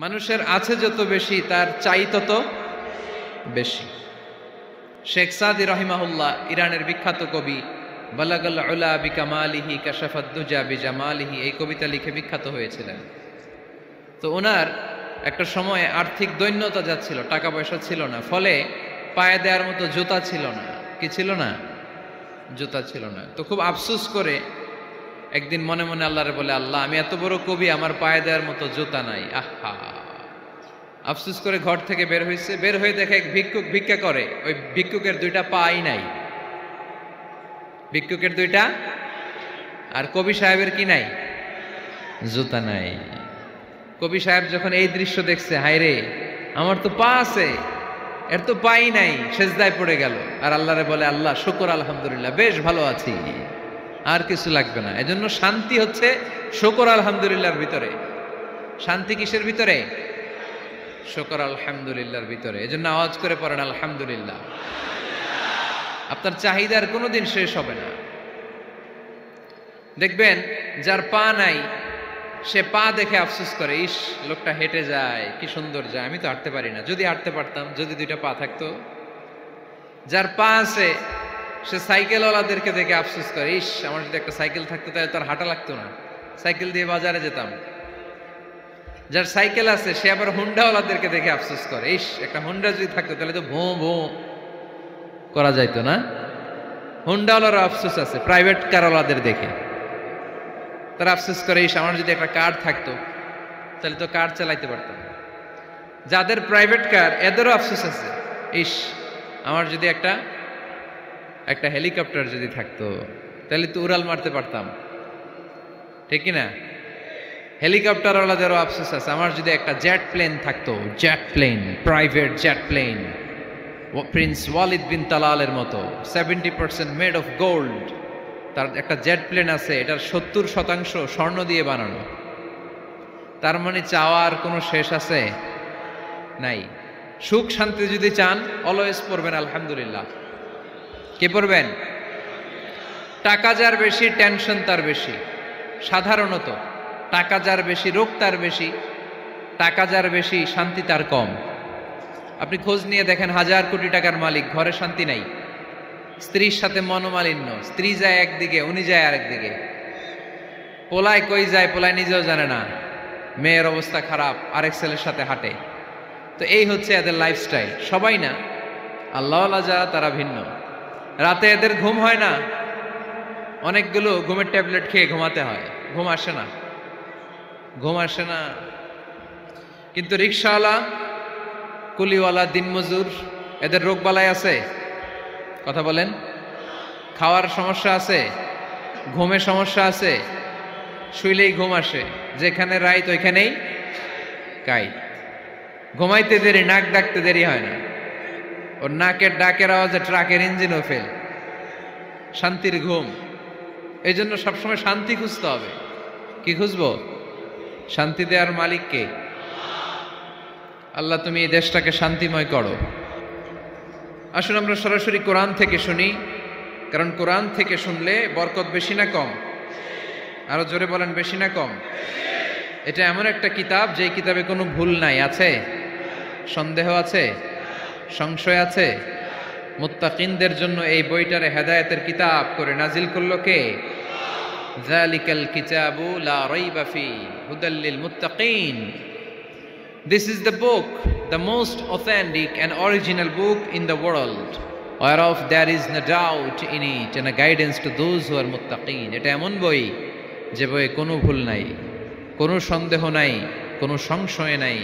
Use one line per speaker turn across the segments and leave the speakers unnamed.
মানুষের আছে যত বেশি তার চাই তত বেশি। শেখ সাদি রহিমাহুল্লাহ ইরানের বিখ্যাত কবি, বালাগাল উলা বিকামালিহি কাশাফাদ দুজা বিজামালিহি, এই কবিতা লিখে বিখ্যাত হয়েছিলেন। তো ওনার একটা সময় আর্থিক দৈন্যতা যাচ্ছিল, টাকা পয়সা ছিল না, ফলে পায়ে দেওয়ার মতো জুতা ছিল না। কি ছিল না? জুতা ছিল না। তো খুব আফসোস করে একদিন মনে মনে আল্লাহরে বলে, আল্লাহ আমি এত বড় কবি, আমার পায়ে দেওয়ার মতো জুতা নাই। আহা, আফসোস করে ঘর থেকে বের হয়েছে। বের হয়ে দেখে এক ভিক্ষুক ভিক্ষা করে, ওই ভিক্ষুকের দুইটা পাই নাই। ভিক্ষুকের দুইটা, আর কবি সাহেবের কি নাই? জুতা নাই। কবি সাহেব যখন এই দৃশ্য দেখছে, হায় রে আমার তো পা আছে, এর তো পাই নাই, সেজদায় পড়ে গেল। আর আল্লাহরে বলে, আল্লাহ শুকর আলহামদুলিল্লাহ, বেশ ভালো আছি, আর কিছু লাগবে না। এজন্য শান্তি হচ্ছে শুকর আলহামদুলিল্লাহর ভিতরে। শান্তি কিসের ভিতরে? শুকর আলহামদুলিল্লাহর ভিতরে। এজন্য আওয়াজ করে পড়েন আলহামদুলিল্লাহ। আপনার চাহিদার কোনোদিন শেষ হবে না। দেখবেন যার পা নাই, সে পা দেখে আফসোস করে, ইস লোকটা হেঁটে যায়, কি সুন্দর যায়, আমি তো হাঁটতে পারি না, যদি হাঁটতে পারতাম, যদি দুইটা পা থাকতো। যার পা আছে সে সাইকেলওয়ালাদেরকে দেখে আফসোস করে, ইস আমার যদি একটা সাইকেল থাকতো তাহলে তার হাঁটা লাগতো না, সাইকেল দিয়ে বাজারে যেতাম। যার সাইকেল আছে সে আবার হুন্ডাওয়ালাদেরকে দেখে আফসোস করে, ইস একটা হুন্ডা যদি থাকতো তাহলে তো ভোঁ ভোঁ করা যাইতো না। হুন্ডাওয়ালারও আফসোস আছে প্রাইভেট কারওয়ালাদের দেখে, তারা আফসোস করে, ইস আমার যদি একটা কার থাকতো তাহলে তো কার চালাইতে পারতাম। যাদের প্রাইভেট কার এদেরও আফসোস আছে, ইস আমার যদি একটা হেলিকপ্টার যদি থাকতো তাহলে তো উড়াল মারতে পারতাম, ঠিক কিনা? হেলিকপ্টারওয়ালাদেরও আফসোস আছে, আমার যদি একটা জেট প্লেন থাকতো, jet plane, private jet plane, prince Walid bin তালালের মতো 70% মেড অফ গোল্ড, তার একটা জেট প্লেন আছে, এটার 70% স্বর্ণ দিয়ে বানানো। তার মানে চাওয়ার কোনো শেষ আছে? নাই। সুখ শান্তি যদি চান, অলওয়েজ পড়বেন আলহামদুলিল্লাহ। কে পড়বেন? টাকা যার বেশি টেনশন তার বেশি। সাধারণত টাকা যার বেশি রোগ তার বেশি, টাকা যার বেশি শান্তি তার কম। আপনি খোঁজ নিয়ে দেখেন, 1000 কোটি টাকার মালিক, ঘরে শান্তি নাই, স্ত্রীর সাথে মনোমালিন্য, স্ত্রী যায় একদিকে, উনি যায় আরেকদিকে, পোলায় কই যায় পোলায় নিজেও জানে না, মেয়ের অবস্থা খারাপ, আরেক ছেলের সাথে হাঁটে। তো এই হচ্ছে এদের লাইফস্টাইল। সবাই না, আল্লাহওয়ালা যারা তারা ভিন্ন। রাতে এদের ঘুম হয় না, অনেকগুলো ঘুমের ট্যাবলেট খেয়ে ঘুমাতে হয়, ঘুম আসে না, ঘুম আসে না। কিন্তু রিক্সাওয়ালা, কুলিওয়ালা, দিনমজুর, এদের রোগ বালাই আছে? কথা বলেন। খাওয়ার সমস্যা আছে, ঘুমের সমস্যা আছে, শুইলেই ঘুম আসে, যেখানে রাইত ওইখানেই কাই। ঘুমাইতে দেরি, নাক ডাকতে দেরি হয় না, ওর নাকের ডাকের আওয়াজে ট্রাকের ইঞ্জিনও ফেল। শান্তির ঘুম। এই জন্য সবসময় শান্তি খুঁজতে হবে। কি খুঁজবো? শান্তি দেওয়ার মালিককে। আল্লাহ তুমি এই দেশটাকে শান্তিময় করো। আসুন আমরা সরাসরি কোরআন থেকে শুনি, কারণ কোরআন থেকে শুনলে বরকত বেশি না কম? আরো জোরে বলেন, বেশি না কম? এটা এমন একটা কিতাব যে কিতাবে কোনো ভুল নাই। আছে? সন্দেহ আছে? সংশয় আছে? মুত্তাকিনদের জন্য এই বইটারে হেদায়েতের কিতাব করে নাজিল করলো কে? যালিকাল কিতাবু লা রাইবা ফি হুদাল লিল মুত্তাকিন। This is the book, the most authentic and original book in the world, whereof there is no doubt in it, and a guidance to those who are muttaqin. এটা এমন বই যে বইয়ে কোনো ভুল নাই, কোনো সন্দেহ নাই, কোনো সংশয় নাই।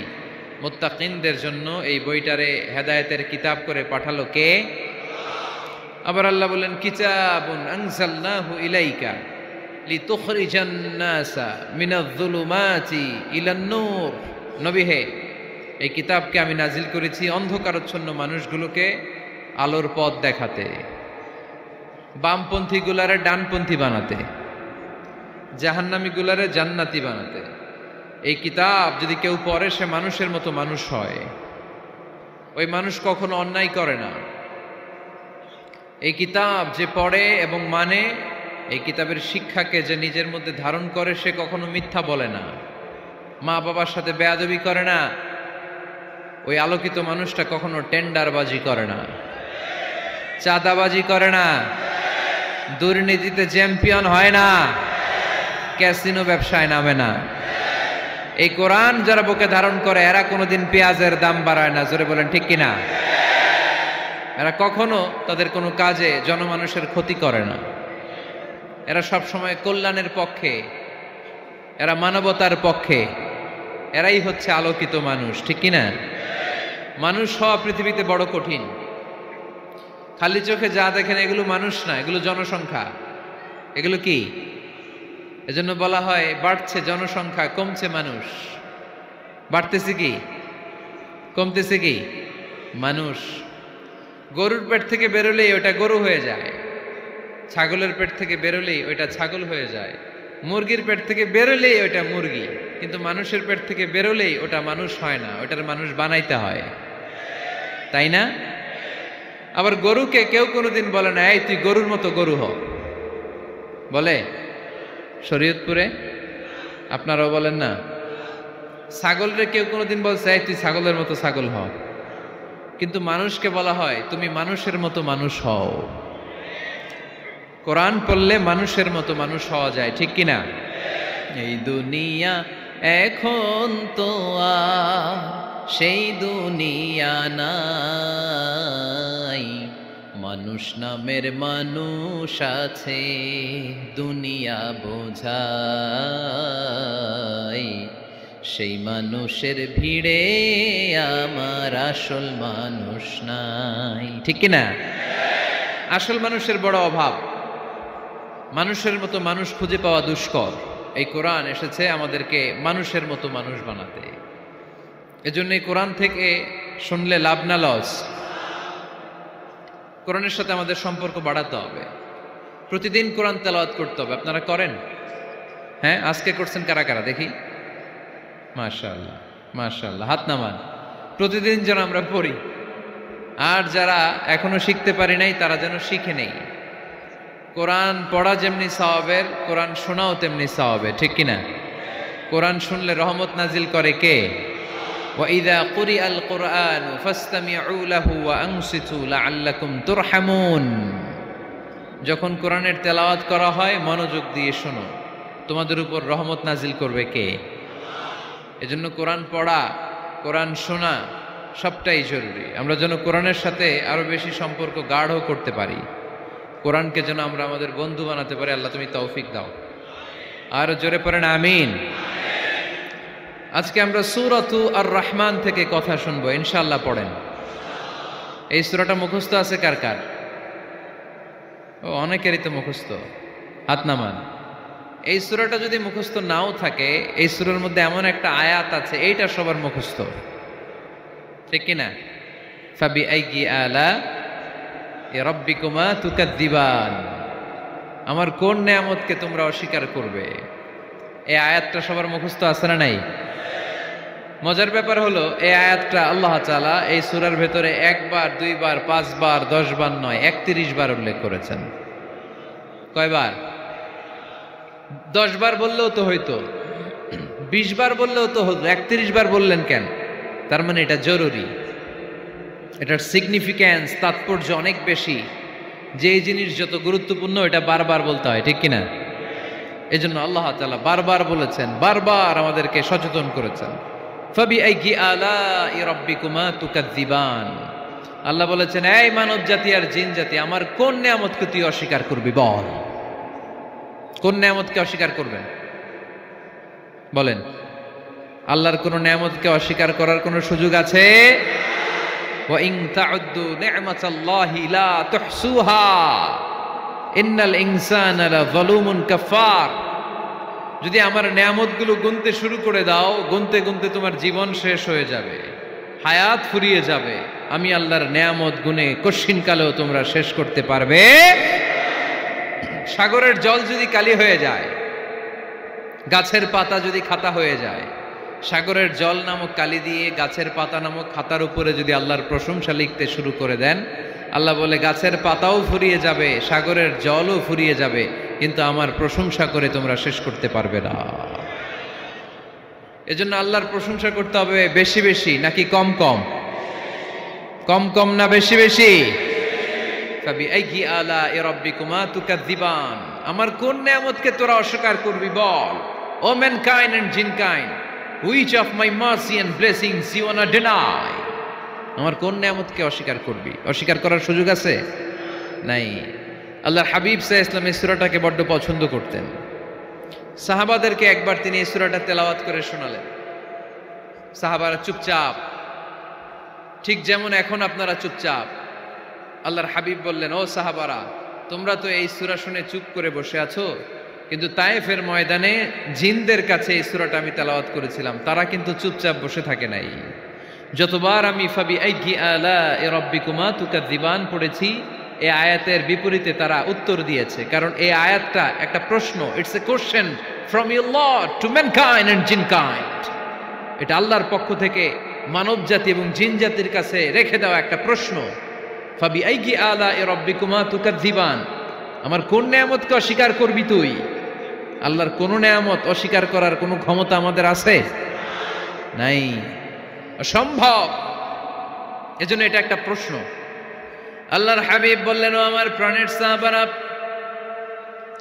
মুত্তাকিনদের জন্য এই বইটারে হেদায়েতের কিতাব করে পাঠালো কে? আবার আল্লাহ বলেন, কিতাবুন আনজালনাহু ইলাইকা লিতুখরিজান নাসা মিনাজ-যুলুমাতি ইলান-নূর। নবী হে, এই কিতাবকে আমি নাজিল করেছি অন্ধকারাচ্ছন্ন মানুষগুলোকে আলোর পথ দেখাতে, বামপন্থী গুলারে ডানপন্থী বানাতে, জাহান্নামী গুলারে জান্নাতি বানাতে। এই কিতাব যদি কেউ পড়ে, সে মানুষের মতো মানুষ হয়। ওই মানুষ কখনো অন্যায় করে না। এই কিতাব যে পড়ে এবং মানে, এই কিতাবের শিক্ষাকে যে নিজের মধ্যে ধারণ করে, সে কখনো মিথ্যা বলে না। মা বাবার সাথে বেয়াদবি করে না, ওই আলোকিত মানুষটা কখনো টেন্ডারবাজি করে না, চাঁদাবাজি করে না, দুর্নীতিতে চ্যাম্পিয়ন হয় না, ক্যাসিনো ব্যবসায় নামে না। এই কোরআন যারা বুকে ধারণ করে এরা কোনোদিন পেঁয়াজের দাম বাড়ায় না। জোরে বলেন ঠিক কিনা? এরা কখনো তাদের কোনো কাজে জনমানুষের ক্ষতি করে না। এরা সব সময় কল্যাণের পক্ষে, এরা মানবতার পক্ষে। এরাই হচ্ছে আলোকিত মানুষ, ঠিক কিনা? মানুষ হওয়া পৃথিবীতে বড় কঠিন। খালি চোখে যা দেখেন এগুলো মানুষ না, এগুলো জনসংখ্যা। এগুলো কি? এজন্য বলা হয় বাড়ছে জনসংখ্যা, কমছে মানুষ। বাড়তেছে কি, কমতেছে কি? মানুষ। গরুর পেট থেকে বেরোলেই ওটা গরু হয়ে যায়, ছাগলের পেট থেকে বেরোলেই ওইটা ছাগল হয়ে যায়, মুরগির পেট থেকে বেরোলেই ওইটা মুরগি। কিন্তু মানুষের পেট থেকে বেরোলেই ওটা মানুষ হয় না, ওটার মানুষ বানাইতে হয়, তাই না? আবার গরুকে কেউ কোনোদিন বলে না এই তুই গরুর মতো গরু হ, বলে? শরীয়তপুরে আপনারাও বলেন না? ছাগলরে কেউ কোনোদিন বলছে এই তুই ছাগলের মতো ছাগল হ, কিন্তু মানুষকে বলা হয় তুমি মানুষের মতো মানুষ হও। কোরআন পড়লে মানুষের মতো মানুষ হওয়া যায়, ঠিক কিনা? এই দুনিয়া এখন তো আর সেই দুনিয়া নাই, মানুষ নামের মানুষ আছে দুনিয়া বোঝাই, সেই মানুষের ভিড়ে আমার আসল মানুষ নাই, ঠিক কিনা? আসল মানুষের বড় অভাব, মানুষের মতো মানুষ খুঁজে পাওয়া দুষ্কর। এই কোরআন এসেছে আমাদেরকে মানুষের মতো মানুষ বানাতে। এজন্য এই কোরআন থেকে শুনলে লাভ না লস? কোরআনের সাথে আমাদের সম্পর্ক বাড়াতে হবে, প্রতিদিন কোরআন তেলাওয়াত করতে হবে। আপনারা করেন? হ্যাঁ, আজকে করছেন কারা কারা দেখি? মাশাআল্লাহ মাশাআল্লাহ, হাত নামান। প্রতিদিন যেন আমরা পড়ি, আর যারা এখনো শিখতে পারি নাই তারা যেন শিখে নেই। কোরআন পড়া যেমনি সওয়াবের, কোরআন শোনাও তেমনি সওয়াবের, ঠিক কিনা? কোরআন শুনলে রহমত নাজিল করে কে? وَإِذَا قُرِئَ الْقُرْآنُ فَاسْتَمِعُوا لَهُ وَأَنصِتُوا لَعَلَّكُمْ تُرْحَمُونَ। যখন কোরআনের তেলাওয়াত করা হয় মনোযোগ দিয়ে শোনো, তোমাদের উপর রহমত নাজিল করবে কে? এজন্য কোরআন পড়া, কোরআন শোনা সবটাই জরুরি। আমরা যেন কোরআনের সাথে আরো বেশি সম্পর্ক গাঢ় করতে পারি, কোরআনকে যেন আমরা আমাদের বন্ধু বানাতে পারি। আল্লাহ তুমি তৌফিক দাও। আর জোরে পড়েন আমিন। আজকে আমরা সূরাতু আর রহমান থেকে কথা শুনবো ইনশাআল্লাহ। পড়েন। এই সূরাটা মুখস্থ আছে কার কার? ও, অনেকেরই তো মুখস্থ, হাত নামান। এই সূরাটা যদি মুখস্থ নাও থাকে, এই সূরার মধ্যে এমন একটা আয়াত আছে এইটা সবার মুখস্থ, ঠিক কিনা? ফাবিআইয়ি আলা রাব্বিকুমা তুকাদ্দিবান, আমার কোন নেয়ামতকে তোমরা অস্বীকার করবে। এই আয়াতটা সবার মুখস্থ আছে না নাই? মজার ব্যাপার হলো এই আয়াতটা আল্লাহ তাআলা এই সূরার ভেতরে একবার, দুইবার, 5 বার, 10 বার নয়, 31 বার উল্লেখ করেছেন। কয়বার? 10 বার বললেও তো হইতো, 20 বার বললেও তো হতো, 31 বার বললেন কেন? তার মানে এটা জরুরি, এটার সিগনিফিক্যান্স, তাৎপর্য অনেক বেশি। যে জিনিস যত গুরুত্বপূর্ণ এটা বারবার বলতে হয়, ঠিক কিনা? এজন্য আল্লাহ তাআলা বারবার বলেছেন, বারবার আমাদেরকে সচেতন করেছেন। ফাবিআইয়ি আলাই রাব্বিকুমা তুকাদ্দিবান, আল্লাহ বলেছেন এই মানব জাতি আর জিন জাতি আমার কোন নিয়ামতকে তুই অস্বীকার করবি বল। কোন নিয়ামতকে অস্বীকার করবেন বলেন? আল্লাহর কোন নিয়ামতকে অস্বীকার করার কোন সুযোগ আছে? ওয়া ইন তাউদ্দু নি'মাতাল্লাহি লা তুহসুহা ইন্নাল ইনসানা লাযালুমুন কাফার। যদি আমার নিয়ামতগুলো গুনতে শুরু করে দাও, গুনতে গুনতে তোমার জীবন শেষ হয়ে যাবে, হায়াত ফুরিয়ে যাবে। আমি আল্লাহর নিয়ামত গুনে কশিনকালেও তোমরা শেষ করতে পারবে। সাগরের জল যদি কালি হয়ে যায়, গাছের পাতা যদি খাতা হয়ে যায়, সাগরের জল নামক কালি দিয়ে গাছের পাতা নামক খাতার উপরে যদি আল্লাহর প্রশংসা লিখতে শুরু করে দেন, আল্লাহ বলে গাছের পাতাও ফুরিয়ে যাবে, সাগরের জলও ফুরিয়ে যাবে, কিন্তু আমার প্রশংসা করে তোমরা শেষ করতে পারবে না। এজন্য আল্লাহর প্রশংসা করতে হবে বেশি বেশি নাকি কম কম? কম কম না বেশি বেশি? ফাবিআইয়ি আলাই রাব্বিকুমা তুকাযযিবান, আমার কোন নিয়ামতকে তোরা অস্বীকার করবি বল। O mankind and jinnkind, which of my mercy and blessings you want to deny? আমার কোন নিয়ামতকে অস্বীকার করবি? অস্বীকার করার সুযোগ আছে? নাই। আল্লাহর হাবিব সাল্লাল্লাহু আলাইহি ওয়াসাল্লাম এই সূরাটাকে বড্ড পছন্দ করতেন। সাহাবাদেরকে একবার তিনি এই সূরাটা তেলাওয়াত করে শোনালেন। সাহাবারা চুপচাপ, ঠিক যেমন এখন আপনারা চুপচাপ। আল্লাহর হাবিব বললেন, ও সাহাবারা, তোমরা তো এই সূরা শুনে চুপ করে বসে আছো, কিন্তু তায়েফের ময়দানে জিনদের কাছে এই সূরাটা আমি তেলাওয়াত করেছিলাম, তারা কিন্তু চুপচাপ বসে থাকে নাই। যতবার আমি ফাবিআইয়ি আলাই রাব্বিকুমা তুকাযযিবান পড়েছি, এই আয়াতের বিপরীতে তারা উত্তর দিয়েছে, কারণ এই আয়াতটা একটা প্রশ্ন। It's a question from your lord to mankind and jinnkind. এটা আল্লাহর পক্ষ থেকে মানব জাতি এবং জিন জাতির কাছে রেখে দেওয়া একটা প্রশ্ন। ফাবিআইয়ি আলাই রাব্বিকুমা তুকাযযিবান, আমার কোন নিয়ামতকে অস্বীকার করবি তুই? আল্লাহর কোন নিয়ামত অস্বীকার করার কোনো ক্ষমতা আমাদের আছে? নাই, অসম্ভব। এজন্য এটা একটা প্রশ্ন। আল্লাহর হাবিব বললেন, ও আমার প্রাণের সাহাবারা,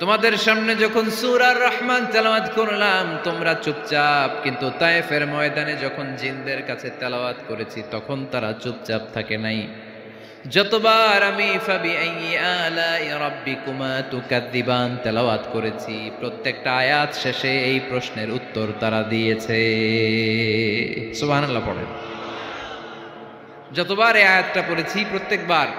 তোমাদের সামনে যখন সূরা রহমান তেলাওয়াত করলাম তোমরা চুপচাপ, কিন্তু তায়েফের ময়দানে যখন জিনদের কাছে তেলাওয়াত করেছি তখন তারা চুপচাপ থাকে নাই। যতবার আমি ফাবিআইয়ি আলাই রাব্বিকুমা তুকাযযিবান তেলাওয়াত করেছি, প্রত্যেকটা আয়াত শেষে এই প্রশ্নের উত্তর তারা দিয়েছে। সুবহানাল্লাহ পড়েন। যতবার এই আয়াতটা পড়েছি প্রত্যেকবার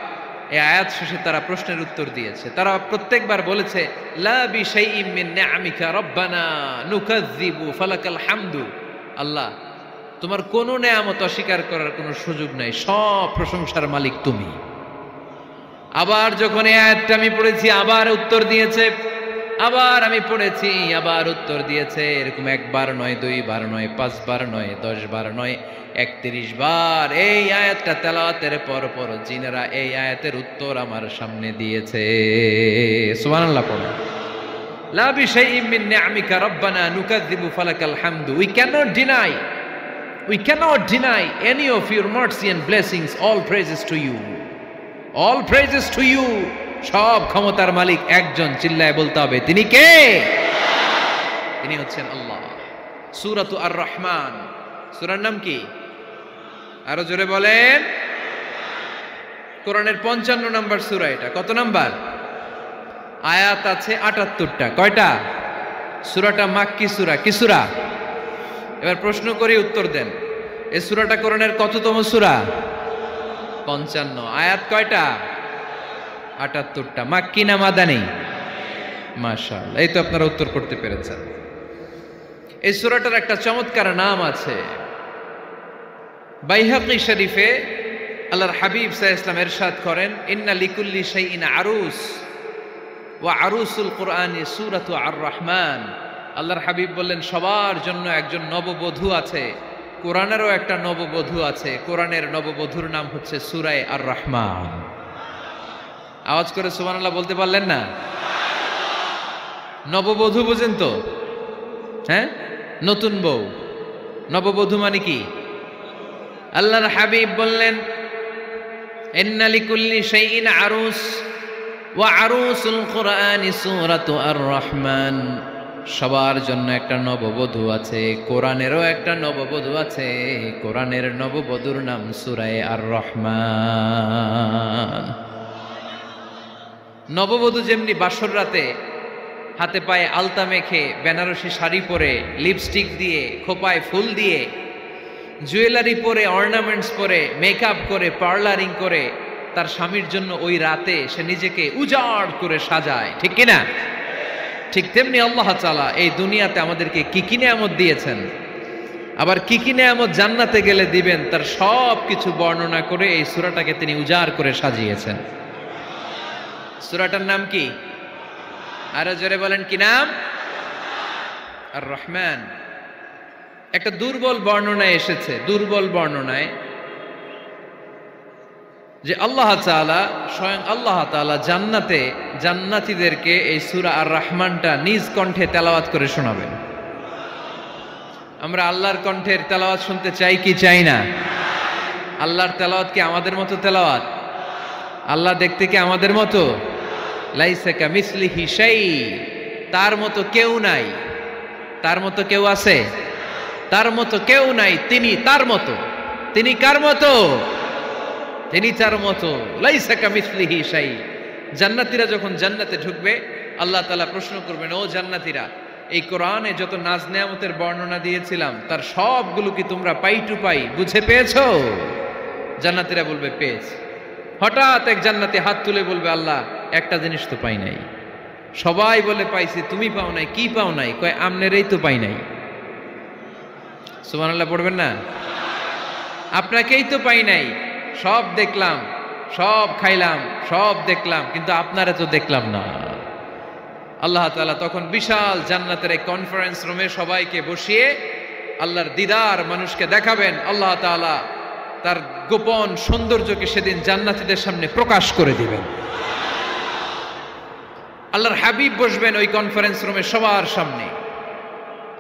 এই আয়াত শেষে তারা প্রশ্নের উত্তর দিয়েছে। তারা প্রত্যেকবার বলেছে, লা বিশাইইম মিন নিআমিকা রাব্বানা নুকাযযিবু ফালাকাল হামদু। আল্লাহ, তোমার কোনো নেয়ামত অস্বীকার করার কোনো সুযোগ নাই, সব প্রশংসার মালিক তুমি। আবার যখন এই আয়াতটা আমি পড়েছি আবার উত্তর দিয়েছে, আবার আমি পড়েছি আবার উত্তর দিয়েছে। এরকম একবার নয়, দুইবার নয়, পাঁচবার নয়, 10 বার নয়, 31 বার এই আয়াতটা তেলাওয়াতের পর পর জিনেরা এই আয়াতের উত্তর আমার সামনে দিয়েছে। সুবহানাল্লাহ পড়ো। লা বিশাইইম মিন নিআমিকা রাব্বানা নুকাযযিবু ফালাকাল হামদু। We cannot deny any of your mercy and blessings. All praises to you. All praises to you. সব ক্ষমতার মালিক একজন, চিল্লায় বলতে হবে, তিনি কে? তিনি হচ্ছেন আল্লাহ। সূরাতু আর রহমান, সূরার নাম কি? আরো জোরে বলেন। কোরআনের 55 নম্বর সূরা এটা। কত নাম্বার? আয়াত আছে 78টা। কয়টা? সূরাটা মাক্কি সূরা। কি সূরা? এবার প্রশ্ন করি, উত্তর দেন। এই সূরাটা কোরআনের কততম সূরা? 55। আয়াত কয়টা? 78টা। মাক্কি না মাদানী? মাশাআল্লাহ, এই তো আপনারা উত্তর করতে পেরেছেন। এই সূরাটার একটা চমৎকার নাম আছে। বাইহাকী শরীফে আল্লাহর হাবিব সাল্লাল্লাহু আলাইহি ওয়াসাল্লাম ইরশাদ করেন, ইন্না লিকুল্লি শাইইন আরুস ওয়া আরুসুল কুরআনি সূরাতু আর রহমান। আল্লাহর হাবিব বললেন, সবার জন্য একজন নববধূ আছে, কোরআনেরও একটা নববধূ আছে। কোরআনের নববধূর নাম হচ্ছে সূরা আর রহমান। আওয়াজ করে সুবহানাল্লাহ বলতে পারলেন না? নববধূ বুঝেন তো? হ্যাঁ, নতুন বউ। নববধূ মানে কি? আল্লাহর হাবিব বললেন, ইন্না লিকুল্লি শাইইন আরুস ওয়া আরুসুল কুরআনি সূরাতু আর রহমান। সবার জন্য একটা নববধূ আছে, কোরআনেরও একটা নববধূ আছে। কোরআনের নববধূর নাম সূরা আর রহমান। নববধূ যেমনি বাসর রাতে হাতে পায়ে আলতা মেখে, বেনারসি শাড়ি পরে, লিপস্টিক দিয়ে, খোপায় ফুল দিয়ে, জুয়েলারি পরে, অর্নামেন্টস পরে, মেকআপ করে, পার্লারিং করে তার স্বামীর জন্য ওই রাতে সে নিজেকে উজাড় করে সাজায়, ঠিক কিনা? ঠিক তেমনি আল্লাহ তাআলা এই দুনিয়াতে আমাদেরকে কি কি নিয়ামত দিয়েছেন, আবার কি কি নিয়ামত জান্নাতে গেলে দিবেন, তার সব কিছু বর্ণনা করে এই সূরাটাকে তিনি উজাড় করে সাজিয়েছেন। সূরাটার নাম কি? আরো জোরে বলেন, কি নাম? আর রহমান। একটা দুর্বল বর্ণনায় এসেছে, দুর্বল বর্ণনায়, যে আল্লাহ তাআলা, স্বয়ং আল্লাহ তাআলা জান্নাতে জান্নাতীদেরকে এই সূরা আর রহমানটা নিজ কণ্ঠে তেলাওয়াত করে শোনাবেন। আমরা আল্লাহর কণ্ঠের তেলাওয়াত শুনতে চাই কি চাই না? আল্লাহর তেলাওয়াত কি আমাদের মতো তেলাওয়াত? আল্লাহ দেখতে কি আমাদের মতো? লাইসা কামিসলিহি শাই, তার মতো কেউ নাই। তার মতো কেউ আছে? তার মতো কেউ নাই। তিনি তার মতো। তিনি কার মতো? তিনি তার মতো। লাইসা কামিসলিহি শাই। জান্নাতীরা যখন জান্নাতে ঢুকবে, আল্লাহ তাআলা প্রশ্ন করবেন, ও জান্নাতীরা, এই কোরআনে যত নাজ নেয়ামতের বর্ণনা দিয়েছিলাম তার সবগুলো কি তোমরা পাই টু পাই বুঝে পেয়েছো? জান্নাতীরা বলবে পেয়েছি। হঠাৎ এক জান্নাতি হাত তুলে বলবে, আল্লাহ একটা জিনিস তো পাই নাই। সবাই বলে পাইছি, তুমি পাও নাই। কি পাও নাই? কয় আমনেরই তো পাই নাই। সুবহানাল্লাহ পড়বেন না? আপনাকেই তো পাই নাই। সব দেখলাম, সব খাইলাম, সব দেখলাম, কিন্তু আপনারা তো দেখলাম না। আল্লাহ তাআলা তখন বিশাল জান্নাতের এক কনফারেন্স রুমে সবাইকে বসিয়ে আল্লাহর দিদার মানুষকে দেখাবেন। আল্লাহ তাআলা তার গোপন সৌন্দর্যকে সেদিন জান্নাতীদের সামনে প্রকাশ করে দিবেন। আল্লাহর হাবিব বসবেন ওই কনফারেন্স রুমে সবার সামনে।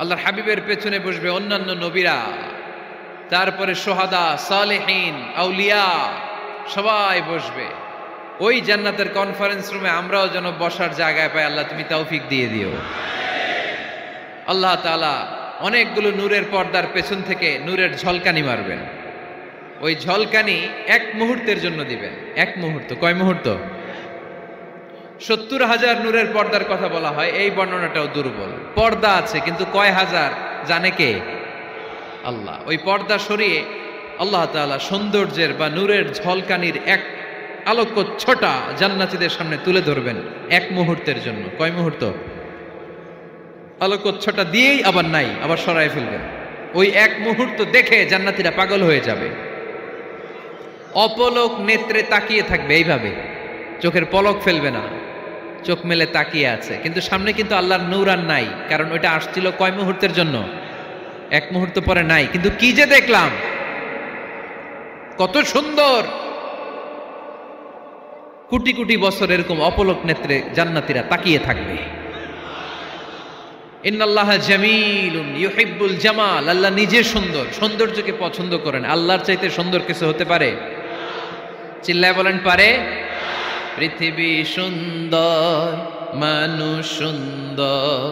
আল্লাহর হাবিবের পেছনে বসবে অন্যান্য নবীরা, তারপরে সোহাদা, সালেহীন, আউলিয়া সবাই বসবে। ওই জান্নাতের কনফারেন্স রুমে আমরাও যেন বসার জায়গায় পাই, আল্লাহ তুমি তৌফিক দিয়ে দিও। আল্লাহ তাআলা অনেকগুলো নূরের পর্দার পেছন থেকে নূরের ঝলকানি মারবেন। ওই ঝলকানি এক মুহূর্তের জন্য দিবেন। এক মুহূর্ত। কয় মুহূর্ত? 70,000 নূরের পর্দার কথা বলা হয়, এই বর্ণনাটাও দুর্বল। পর্দা আছে কিন্তু কয় হাজার জানে কে? আল্লাহ। ওই পর্দা সরিয়ে আল্লাহ তাআলা সৌন্দর্যের বা নূরের ঝলকানির এক আলোকচ্ছটা জান্নাতীদের সামনে তুলে ধরবেন এক মুহূর্তের জন্য। কয় মুহূর্ত? আলোকচ্ছটা দিয়েই আবার নাই, আবার সরায় ফেলবেন। ওই এক মুহূর্ত দেখে জান্নাতীরা পাগল হয়ে যাবে, অপলক নেত্রে তাকিয়ে থাকবে। এইভাবে চোখের পলক ফেলবে না, চোখ মেলে তাকিয়ে আছে। কিন্তু সামনে কিন্তু আল্লাহর নূর আর নাই, কারণ ওইটা আসছিল কয় মুহূর্তের জন্য? এক মুহূর্ত পরে নাই। কিন্তু কি যে দেখলাম, কত সুন্দর! কোটি কোটি বছর এরকম অপলক নেত্রে জান্নাতীরা তাকিয়ে থাকবে। ইন্নাল্লাহা জামিলুন ইউহিব্বুল জামাল। আল্লাহ নিজে সুন্দর, সৌন্দর্যকে পছন্দ করেন। আল্লাহর চাইতে সুন্দর কিছু হতে পারে? চিল্লায় বলেন পারে? পৃথিবী সুন্দর, মানুষ সুন্দর,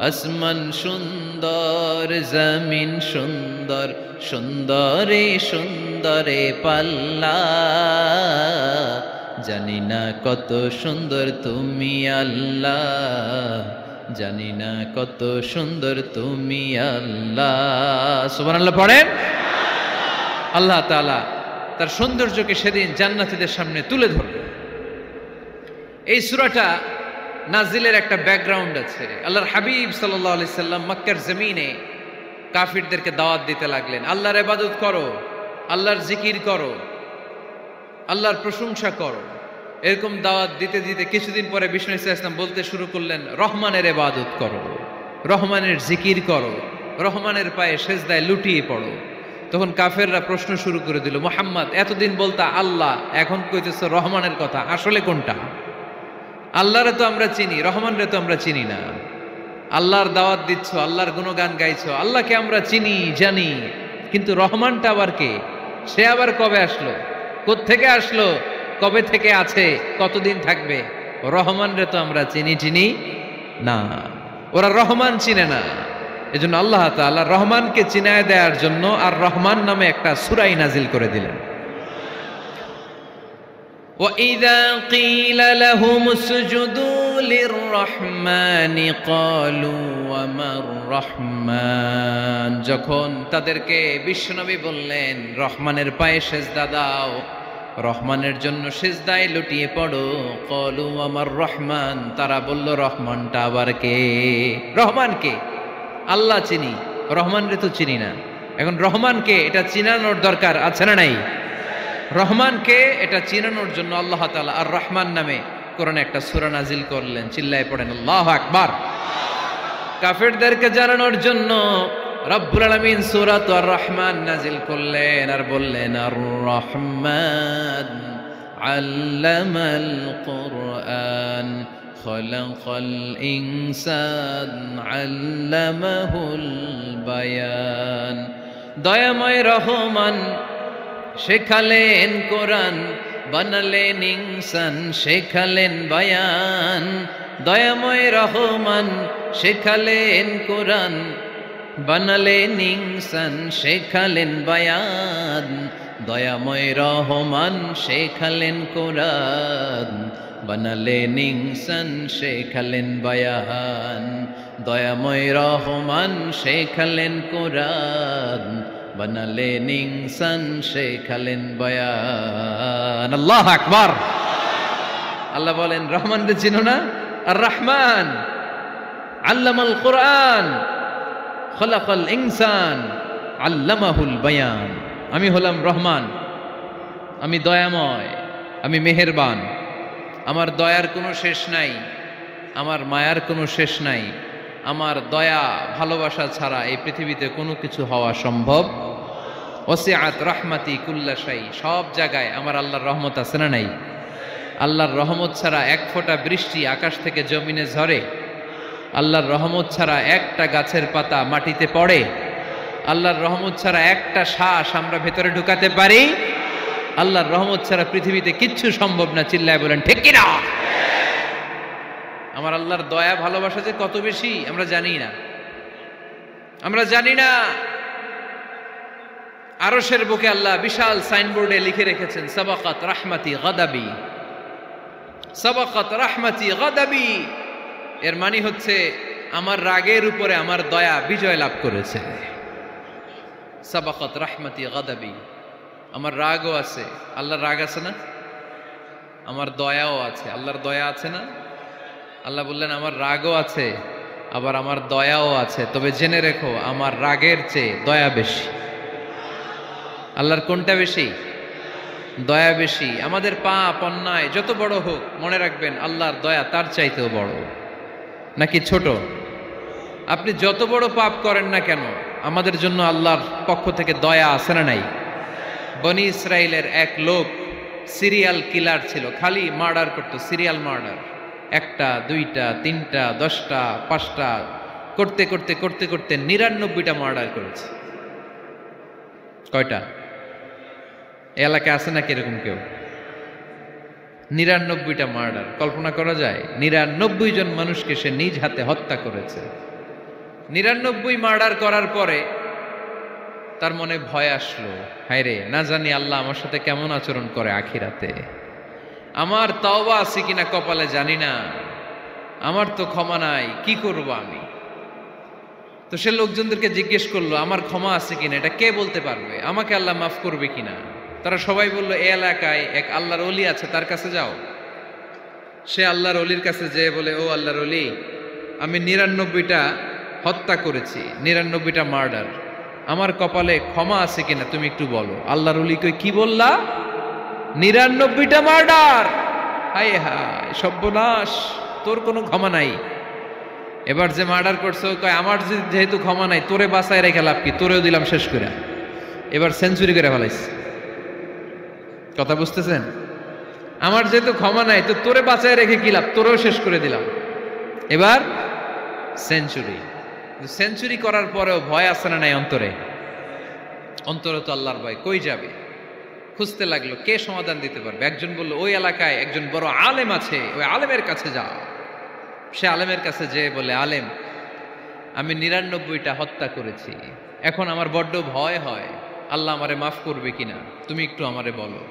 আসমান সুন্দর, জমিন সুন্দর, সুন্দরে সুন্দরে পাল্লা। জানি না কত সুন্দর তুমি আল্লাহ, জানি না কত সুন্দর তুমি আল্লাহ। সুবহানাল্লাহ পড়েন। আল্লাহ তাআলা তার সৌন্দর্যকে সেদিন জান্নাতীদের সামনে তুলে ধরবেন। এই সূরাটা নাজিলের একটা ব্যাকগ্রাউন্ড আছে। আল্লাহর হাবিব সাল্লাল্লাহু আলাইহি সাল্লাম মক্কার জমিনে কাফিরদেরকে দাওয়াত দিতে লাগলেন, আল্লাহর ইবাদত করো, আল্লাহর জিকির করো, আল্লাহর প্রশংসা করো। এরকম দাওয়াত দিতে দিতে কিছুদিন পরে বিষ্ণু ইসলাম বলতে শুরু করলেন, রহমানের ইবাদত করো, রহমানের জিকির করো, রহমানের পায়ে সেজদায় লুটিয়ে পড়ো। তখন কাফেররা প্রশ্ন শুরু করে দিল, মুহাম্মদ এতদিন বলতা আল্লাহ, এখন কইতেছ রহমানের কথা, আসলে কোনটা? আল্লাহরে তো আমরা চিনি, রহমানরে তো আমরা চিনি না। আল্লাহর দাওয়াত দিচ্ছ, আল্লাহর গুণগান গাইছো, আল্লাহকে আমরা চিনি জানি, কিন্তু রহমানটা আবার কে? সে আবার কবে আসলো, কোত্থেকে আসলো, কবে থেকে আছে, কতদিন থাকবে? রহমানরে তো আমরা চিনি না। ওরা রহমান চিনে না। এজন্য আল্লাহ তাআলা রহমানকে চিনায় দেওয়ার জন্য আর রহমান নামে একটা সূরা নাজিল করে দিলেন। وَإِذَا قِيلَ لَهُمُ اسْجُدُوا لِلرَّحْمَنِ قَالُوا وَمَا الرَّحْمَنُ। যখন তাদেরকে বিশ্বনবী বললেন রহমানের পায়ে সেজদা দাও, রহমানের জন্য সেজদায় লুটিয়ে পড়ো, ক্বালু ওয়ামার রহমান, তারা বলল রহমানটা আবার কে? রহমান কে? আল্লাহ চিনি, রহমানরে তো চিনি না। এখন রহমানকে এটা চিনানোর দরকার আছে না নাই? রহমানকে এটা চিনানোর জন্য আল্লাহ তাআলা আর রহমান নামে কোরআনে একটা সূরা নাজিল করলেন। চিল্লায় পড়েন আল্লাহু আকবার। কাফেরদেরকে জানানোর জন্য রব্বুল আলামিন সূরাত আর রহমান নাজিল করলেন আর বললেন, আর রহমান আল্লামাল কুরআন খালাকাল ইনসান আল্লামাহুল বায়ান। দয়াময় রহমান শেখালেন কোরআন, বানালেন ইনসান শেখালেন বায়ান। দয়াময় রহমান শেখালেন কোরআন, বানালেন ইনসান শেখালেন বায়ান। দয়াময় রহমান শেখালেন কোরআন, বানালেন ইনসান শেখালেন বায়ান। দয়াময় রহমান শেখালেন কোরআন, বানালেন ইনসান শেখালেন বায়ান। আল্লাহু আকবার। আল্লাহ বলেন রহমানকে চিনো না? আর রহমান আল্লামাল কোরআন, খলাকাল ইনসান, আল্লামাহুল বায়ান। আমি হলাম রহমান, আমি দয়াময়, আমি মেহেরবান। আমার দয়ার কোনো শেষ নাই, আমার মায়ার কোনো শেষ নাই। আমার দয়া ভালোবাসা ছাড়া এই পৃথিবীতে কোনো কিছু হওয়া সম্ভব। ওয়াসিআত রাহমাতি কুল্লা শাই। সব জায়গায় আমার আল্লাহর রহমত আছে না নাই? আল্লাহর রহমত ছাড়া এক ফোঁটা বৃষ্টি আকাশ থেকে জমিনে ঝরে? আল্লাহর রহমত ছাড়া একটা গাছের পাতা মাটিতে পড়ে? আল্লাহর রহমত ছাড়া একটা শ্বাস আমরা ভেতরে ঢুকাতে পারি? আল্লাহর রহমত ছাড়া পৃথিবীতে কিচ্ছু সম্ভব না। চিল্লায় বলেন ঠিক কিনা? আমার আল্লাহর দয়া ভালোবাসা যে কত বেশি আমরা জানি না, আমরা জানি না। আরশের বুকে আল্লাহ বিশাল সাইনবোর্ডে লিখে রেখেছেন সাবাকাত রাহমাতি গাদাবি, সাবাকাত রাহমাতি গাদাবি। এর মানে হচ্ছে আমার রাগের উপরে আমার দয়া বিজয় লাভ করেছে। সাবাকাত রাহমাতি গাদাবি। আমার রাগও আছে, আল্লাহর রাগ আছে না? আমার দয়াও আছে, আল্লাহর দয়া আছে না? আল্লাহ বললেন আমার রাগও আছে, আবার আমার দয়াও আছে। তবে জেনে রেখো আমার রাগের চেয়ে দয়া বেশি। আল্লাহর কোনটা বেশি? দয়া বেশি। আমাদের পাপ অন্যায় যত বড় হোক, মনে রাখবেন আল্লাহর দয়া তার চাইতেও বড়। নাকি ছোট? আপনি যত বড় পাপ করেন না কেন, আমাদের জন্য আল্লাহর পক্ষ থেকে দয়া আছে না নাই? বনি ইসরাইলের এক লোক সিরিয়াল কিলার ছিল, খালি মার্ডার করতো, সিরিয়াল মার্ডার। একটা, দুইটা, তিনটা, 10টা, 5টা করতে করতে করতে করতে 99টা মার্ডার করেছে। কয়টা? এলাকায় আছে নাকি এরকম কেউ? 99টা মার্ডার। কল্পনা করা যায়? 99 জন মানুষকে সে নিজ হাতে হত্যা করেছে। 99 মার্ডার করার পরে তার মনে ভয় আসলো, হায় রে, না জানি আল্লাহ আমার সাথে কেমন আচরণ করে আখিরাতে। আমার তওবা আছে কিনা কপালে জানি না, আমার তো ক্ষমা নাই, কি করব আমি? তো সে লোকজনদেরকে জিজ্ঞেস করলো আমার ক্ষমা আছে কিনা, এটা কে বলতে পারবে? আমাকে আল্লাহ মাফ করবে কিনা? তারা সবাই বলল এই এলাকায় এক আল্লাহর ওলি আছে, তার কাছে যাও। সে আল্লাহর ওলির কাছে যেয়ে বলে, ও আল্লাহর ওলি, আমি 99টা হত্যা করেছি, 99টা মার্ডার, আমার কপালে ক্ষমা আছে কিনা তুমি একটু বলো। আল্লাহর ওলি কই, কি বললা? 99টা মার্ডার? হায় হায় সর্বনাশ, তোর কোনো ক্ষমা নাই। এবার যে মার্ডার করছে কয় আমার যেহেতু ক্ষমা নাই, তোরে বাঁচায় রেখে লাভ কি, তোরেও দিলাম শেষ করে। এবার সেঞ্চুরি করে ফেলাইছে। কথা বুঝতেছেন? আমার যেহেতু ক্ষমা নাই, তো তোরে বাঁচায় রেখে কি লাভ, তোরেও শেষ করে দিলাম। এবার সেঞ্চুরি। সেঞ্চুরি করার পরেও ভয় আসে না নাই অন্তরে? অন্তরে তো আল্লাহর ভয়। কই যাবে? খুঁজতে লাগলো কে সমাধান দিতে পারবে। একজন বলল ওই এলাকায় একজন বড় আলেম আছে, ওই আলেমের কাছে যাও। সে আলেমের কাছে যেয়ে বলে, আলেম, আমি 99টা হত্যা করেছি, এখন আমার বড্ড ভয় হয়, আল্লাহ আমারে মাফ করবে কিনা, তুমি একটু আমারে বলো।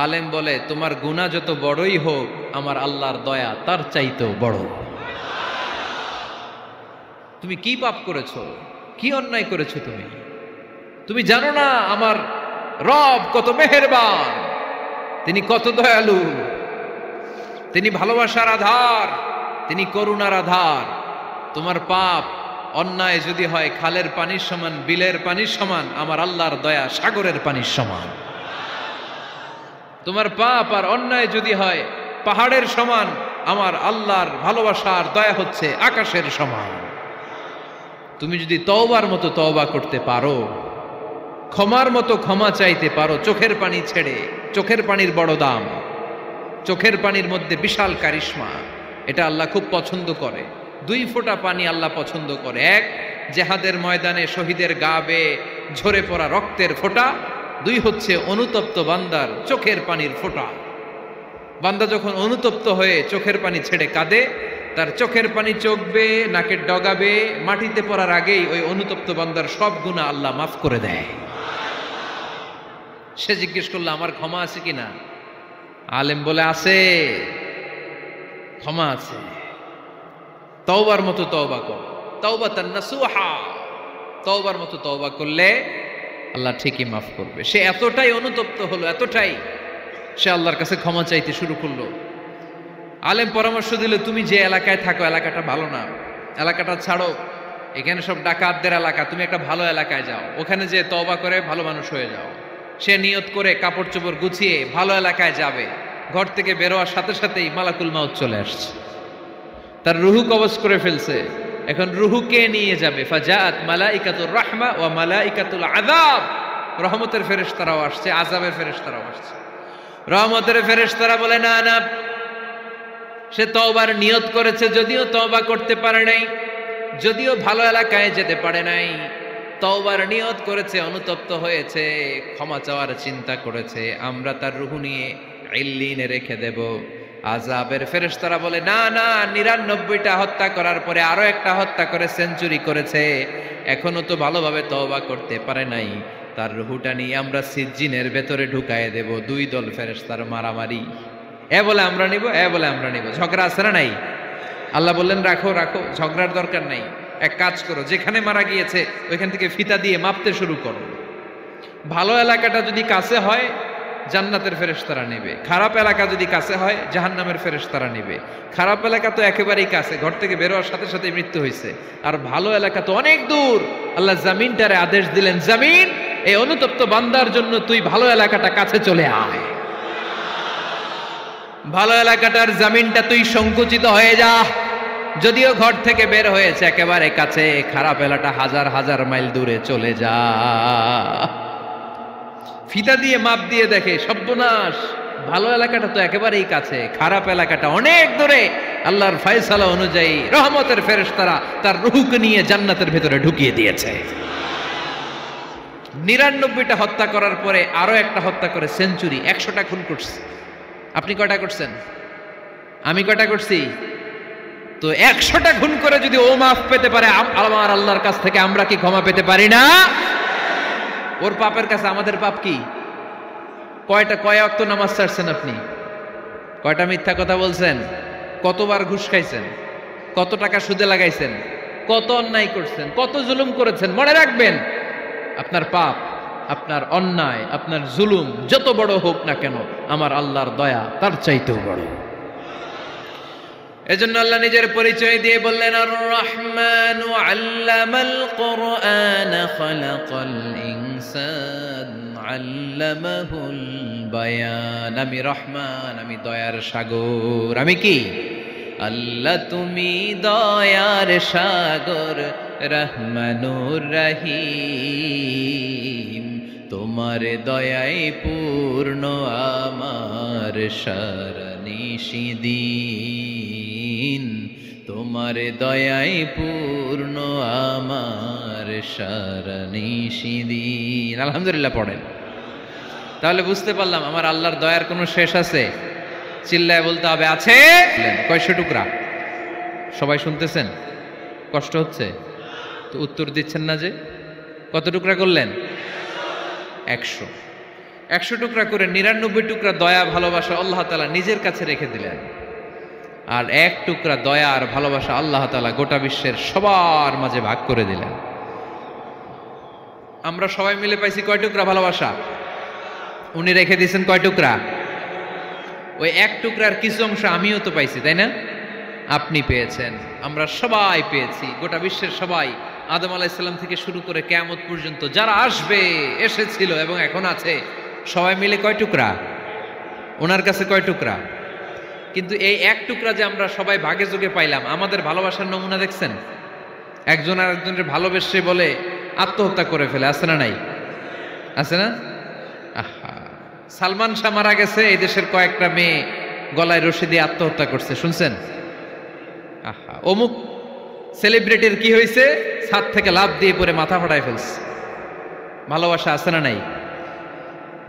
আলেম বলে, তোমার গুনাহ যত বড়ই হোক, আমার আল্লাহর দয়া তার চাইতেও বড়। তুমি কি পাপ করেছো, কি অন্যায় করেছো তুমি? তুমি জানো না আমার রব কত মেহেরবান, তিনি কত দয়ালু, তিনি ভালোবাসার আধার, তিনি করুণার আধার। তোমার পাপ অন্যায় যদি হয় খালের পানির সমান, বিলের পানির সমান, আমার আল্লাহর দয়া সাগরের পানির সমান। তোমার পাপ আর অন্যায় যদি হয় পাহাড়ের সমান, আমার আল্লাহর ভালোবাসার দয়া হচ্ছে আকাশের সমান। তুমি যদি তওবার মতো তওবা করতে পারো, ক্ষমার মতো ক্ষমা চাইতে পারো, চোখের পানি ছেড়ে, চোখের পানির বড় দাম, চোখের পানির মধ্যে বিশাল কারিশমা, এটা আল্লাহ খুব পছন্দ করে। দুই ফোঁটা পানি আল্লাহ পছন্দ করে। এক, জেহাদের ময়দানে শহীদের গা বেয়ে ঝরে পড়া রক্তের ফোঁটা। দুই হচ্ছে অনুতপ্ত বান্দার চোখের পানির ফোঁটা। বান্দা যখন অনুতপ্ত হয়ে চোখের পানি ছেড়ে কাঁদে, তার চোখের পানি চোখ বেয়ে নাকের ডগা বেয়ে মাটিতে পড়ার আগেই ওই অনুতপ্ত বান্দার সব গুনাহ আল্লাহ মাফ করে দেয়। সে জিজ্ঞেস করলো আমার ক্ষমা আছে কিনা? আলেম বলে আছে, ক্ষমা আছে। তওবার মতো তওবা কর, তাওবাতান নাসুহা, তওবার মতো তওবা করলে আল্লাহ ঠিকই মাফ করবে। সে এতটাই অনুতপ্ত হলো, এতটাই সে আল্লাহর কাছে ক্ষমা চাইতে শুরু করলো। আলেম পরামর্শ দিল, তুমি যে এলাকায় থাকো এলাকাটা ভালো না, এলাকাটা ছাড়ো, এখানে সব ডাকাতদের এলাকা, তুমি একটা ভালো এলাকায় যাও, ওখানে যে তওবা করে ভালো মানুষ হয়ে যাও। সে নিয়ত করে কাপড় চোপড় গুছিয়ে ভালো এলাকায় যাবে। ঘর থেকে বেরোয়ার সাথে সাথেই মালাকুল মাউত চলে আসছে, তার রুহু কবজ করে ফেলছে। এখন রুহু কে নিয়ে যাবে? ফাজাআত মালাইকাতুর রাহমা ওয়া মালাইকাতুল আযাব। রহমতের ফেরেশতারাও আসছে, আযাবের ফেরেশতারাও আসছে। রহমতের ফেরেশতারা বলে না না, সে তওবার নিয়ত করেছে, যদিও তওবা করতে পারে নাই, যদিও ভালো এলাকায় যেতে পারে নাই, তওবার নিয়ত করেছে, অনুতপ্ত হয়েছে, ক্ষমা চাওয়ার চিন্তা করেছে, আমরা তার রুহু নিয়ে ইল্লিনে রেখে দেব। আযাবের ফেরেশতারা বলে না না, ৯৯টা হত্যা করার পরে আরো একটা হত্যা করে সেঞ্চুরি করেছে, এখনো তো ভালোভাবে তওবা করতে পারে নাই, তার রুহুটা নিয়ে আমরা সিজ্জিনের ভেতরে ঢুকায় দেব। দুই দল ফেরেশতার মারামারি, এ বলে আমরা নিব, এ বলে আমরা নিব। ঝগড়া আছে না নাই? আল্লাহ বললেন রাখো রাখো, ঝগড়ার দরকার নাই। এক কাজ করো, যেখানে মারা গিয়েছে ওইখান থেকে ফিতা দিয়ে মাপতে শুরু করো। ভালো এলাকাটা যদি কাছে হয় জান্নাতের ফেরেশতারা নেবে, খারাপ এলাকা যদি কাছে হয় জাহান্নামের ফেরেশতারা নেবে। খারাপ এলাকা তো একেবারেই কাছে, ঘর থেকে বেরোয়ার সাথে সাথে মৃত্যু হয়েছে। আর ভালো এলাকা তো অনেক দূর। আল্লাহ জামিনটারে আদেশ দিলেন, জামিন, এই অনুতপ্ত বান্দার জন্য তুই ভালো এলাকাটা কাছে চলে আয়। ভালো এলাকাটার জামিনটা তুই সংকুচিত হয়ে যা। যদিও ঘর থেকে বের হয়েছে একেবারে কাছে, খারাপ এলাকা হাজার হাজার মাইল দূরে চলে যা। ফিতা দিয়ে মাপ দিয়ে দেখে, সর্বনাশ, ভালো এলাকাটা তো একেবারেই কাছে, খারাপ এলাকাটা অনেক দূরে। আল্লাহর ফয়সালা অনুযায়ী রহমতের ফেরেশতারা তার রূহকে নিয়ে জান্নাতের ভেতরে ঢুকিয়ে দিয়েছে। ৯৯টা হত্যা করার পরে আরো একটা হত্যা করে সেঞ্চুরি, ১০০টা খুন করছে। আপনি কয়টা করছেন? আমি কয়টা করছি? তো ১০০টা খুন করে যদি ও মাফ পেতে পারে আমার আল্লাহর কাছ থেকে, আমরা কি ক্ষমা পেতে পারি না? ওর পাপের কাছে আমাদের পাপ কি? কয় ওয়াক্ত নামাজ ছাড়ছেন আপনি? কয়টা মিথ্যা কথা বলছেন? কতবার ঘুষ খাইছেন? কত টাকা সুদে লাগাইছেন? কত অন্যায় করছেন? কত জুলুম করেছেন? মনে রাখবেন, আপনার পাপ, আপনার অন্যায়, আপনার জুলুম যত বড় হোক না কেন, আমার আল্লাহর দয়া তার চাইতেও বড়। এজন্য আল্লাহ নিজের পরিচয় দিয়ে বললেন, আর রহমানু আল্লামাল কুরআন খালাকাল ইনসান আল্লামাহুল বায়ান। আমি রহমান, আমি দয়ার সাগর। আমি কি? আল্লাহ তুমি দয়ার সাগর, রহমানুর রহিম। তোমার দয়ায় পূর্ণ আমার সারানিশিদিন, তোমার দয়ায় পূর্ণ আমার সারানিশিদিন। আলহামদুলিল্লাহ পড়েন। তাহলে বুঝতে পারলাম আমার আল্লাহর দয়ার কোনো শেষ আছে? চিল্লায় বলতে হবে আছে। কয়শো টুকরা? সবাই শুনতেছেন? কষ্ট হচ্ছে তো উত্তর দিচ্ছেন না যে? কত টুকরা করলেন? ১০০। ১০০ টুকরা করে ৯৯ টুকরা দয়া ভালোবাসা আল্লাহ তাআলা নিজের কাছে রেখে দিলেন। আর ১ টুকরা দয়া আর ভালোবাসা আল্লাহ তাআলা গোটা বিশ্বের সবার মাঝে ভাগ করে দিলেন। আমরা সবাই মিলে পাইছি কয় টুকরা ভালোবাসা? উনি রেখে দিয়েছেন কয় টুকরা? ওই ১ টুকরার কিছু অংশ আমিও তো পাইছি, তাই না? আপনি পেয়েছেন, আমরা সবাই পেয়েছি, গোটা বিশ্বের সবাই, আদম আলাইহিস সালাম থেকে শুরু করে কিয়ামত পর্যন্ত যারা আসবে, এসেছিল এবং এখন আছে, সবাই মিলে কয় টুকরা? ওনার কাছে কয় টুকরা? কিন্তু এই ১ টুকরা যে আমরা সবাই ভাগে যোগে পাইলাম, আমাদের ভালোবাসার নমুনা দেখছেন? একজন আর একজনের ভালোবেসে বলে আত্মহত্যা করে ফেলে, আছে না নাই? আছে না? আহা, সালমান শাহ মারা গেছে, এই দেশের কয়েকটা মেয়ে গলায় রশি দিয়ে আত্মহত্যা করছে, শুনছেন? আহা, অমুক সেলিব্রিটির কি হয়েছে? ছাদ থেকে লাফ দিয়ে পরে মাথা ফাটায় ফেলছে। ভালোবাসা আছে না নাই?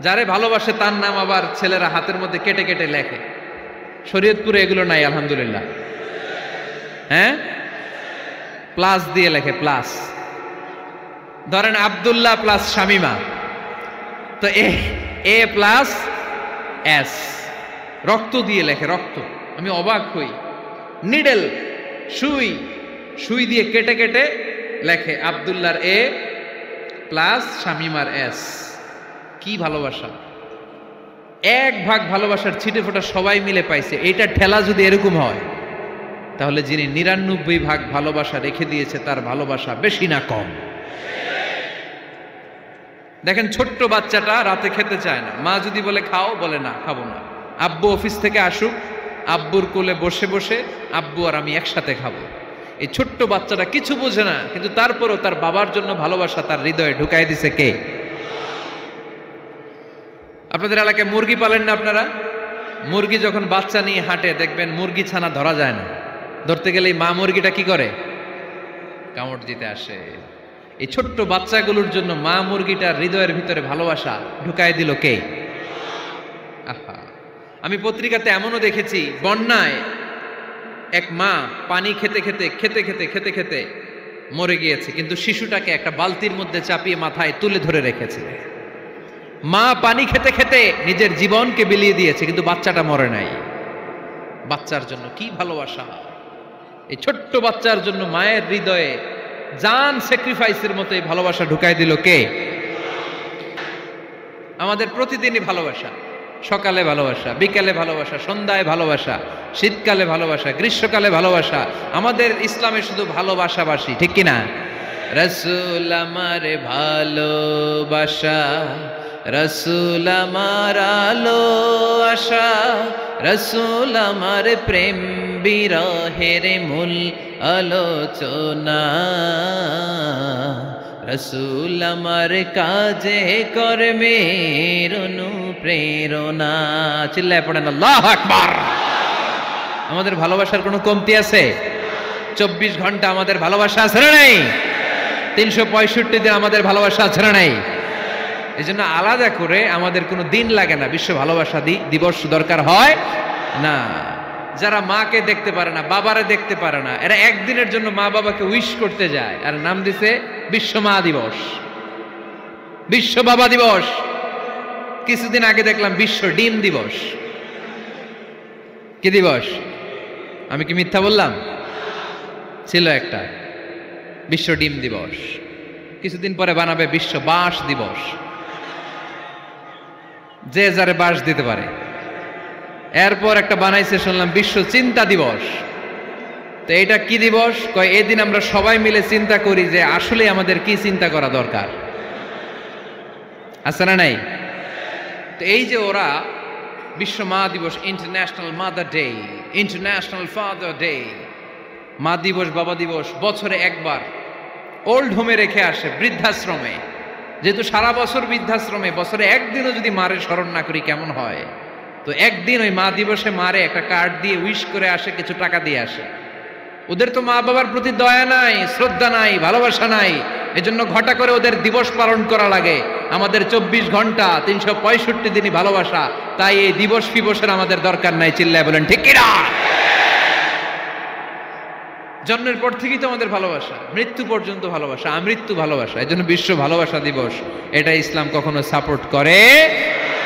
যারে ভালোবাসে তার নাম আবার ছেলেরা হাতের মধ্যে কেটে কেটে লেখে। শরীয়তপুরে এগুলো নাই আলহামদুলিল্লাহ। হ্যাঁ, প্লাস দিয়ে লেখে, প্লাস। ধরেন আব্দুল্লাহ প্লাস শামিমা, তো এ প্লাস এস, রক্ত দিয়ে লেখে, রক্ত। আমি অবাক হই, নিডেল, সুই, সুই দিয়ে কেটে কেটে লেখে আব্দুল্লাহর এ প্লাস শামিমার এস। কি ভালোবাসা! এক ভাগ ভালোবাসার ছিটে ফোটা সবাই মিলে পাইছে। এইটা ঠেলা যদি এরকম হয়, তাহলে যিনি ৯৯ ভাগ ভালোবাসা রেখে দিয়েছে তার ভালোবাসা বেশি না কম? দেখেন, ছোট্ট বাচ্চাটা রাতে খেতে চায় না, মা যদি বলে খাও, বলে না, খাবো না। আব্বু অফিস থেকে আসুক, আব্বুর কোলে বসে বসে আব্বু আর আমি একসাথে খাবো। এই ছোট্ট বাচ্চাটা কিছু বোঝে না, কিন্তু তারপরও তার বাবার জন্য ভালোবাসা তার হৃদয়ে ঢুকাই দিছে কে? আপনাদের এলাকায় মুরগি পালেন না আপনারা? মুরগি যখন বাচ্চা নিয়ে হাঁটে, দেখবেন মুরগি ছানা ধরা যায় না। ধরতে গেলে মা মুরগিটা কি করে? কামড় দিতে আসে। এই ছোট্ট বাচ্চাগুলোর জন্য মা মুরগিটার হৃদয়ের ভিতরে ভালোবাসা ঢুকাই দিল কে? আহা, আমি পত্রিকাতে এমনও দেখেছি, বন্যায় এক মা পানি খেতে খেতে খেতে খেতে খেতে খেতে মরে গিয়েছে, কিন্তু শিশুটাকে একটা বালতির মধ্যে চাপিয়ে মাথায় তুলে ধরে রেখেছে। মা পানি খেতে খেতে নিজের জীবনকে বিলিয়ে দিয়েছে, কিন্তু বাচ্চাটা মরে নাই। বাচ্চার জন্য কি ভালোবাসা! এই ছোট্ট বাচ্চার জন্য মায়ের হৃদয়ে জান স্যাক্রিফাইসের মতো এই ভালোবাসা ঢুকাই দিল কে? আমাদের প্রতিদিনই ভালোবাসা, সকালে ভালোবাসা, বিকালে ভালোবাসা, সন্ধ্যায় ভালোবাসা, শীতকালে ভালোবাসা, গ্রীষ্মকালে ভালোবাসা। আমাদের ইসলামে শুধু ভালোবাসাবাসি, ঠিক কিনা? রাসূল আমার ভালোবাসা, রাসূল আমার আলো আশা, রাসূল আমার প্রেম বিরহের মূল আলোচনা, রাসূল আমার কাজে কর্মের অনুপ্রেরণা। চিল্লায় পড়েন আল্লাহু আকবার। আমাদের ভালোবাসার কোনো কমতি আছে? 24 ঘন্টা আমাদের ভালোবাসা আছে না নাই? 365 দিন আমাদের ভালোবাসা আছে না নাই? এই জন্য আলাদা করে আমাদের কোনো দিন লাগে না, বিশ্ব ভালোবাসা দিবস দরকার হয় না। যারা মাকে দেখতে পারে না, বাবারে দেখতে পারে না, এরা একদিনের জন্য মা বাবাকে উইশ করতে যায়, আর নাম দিছে বিশ্ব মা দিবস, বিশ্ব বাবা দিবস। কিছুদিন আগে দেখলাম বিশ্ব ডিম দিবস। কি দিবস? আমি কি মিথ্যা বললাম? ছিল একটা বিশ্ব ডিম দিবস। কিছুদিন পরে বানাবে বিশ্ব বাঁশ দিবস, যে যারে বাঁশ দিতে পারে। এরপর একটা বানাইছে শুনলাম বিশ্ব চিন্তা দিবস। তো এটা কি দিবস? কয় এদিন আমরা সবাই মিলে চিন্তা করি যে আসলে আমাদের কি চিন্তা করা দরকার, আছে না নাই? তো এই যে ওরা বিশ্ব মা দিবস, international mother day, international father day, মা দিবস, বাবা দিবস, বছরে একবার ওল্ড হোমে রেখে আসে, বৃদ্ধাশ্রমে। যেহেতু সারা বছর বৃদ্ধাশ্রমে, বছরে একদিনও যদি মারে স্মরণ না করি কেমন হয়? তো একদিন ওই মা দিবসে মারে একটা কার্ড দিয়ে উইশ করে আসে, কিছু টাকা দিয়ে আসে। ওদের তো মা বাবার প্রতি দয়া নাই, শ্রদ্ধা নাই, ভালোবাসা নাই, এজন্য ঘটা করে ওদের দিবস পালন করা লাগে। আমাদের 24 ঘন্টা 365 দিনই ভালোবাসা, তাই এই দিবস ফিবসের আমাদের দরকার নাই। চিল্লায় বলেন ঠিক কিনা? জন্মের পর থেকেই তো আমাদের ভালোবাসা, মৃত্যু পর্যন্ত ভালোবাসা, আমৃত্যু ভালোবাসা। এই জন্য বিশ্ব ভালোবাসা দিবস, এটা ইসলাম কখনো সাপোর্ট করে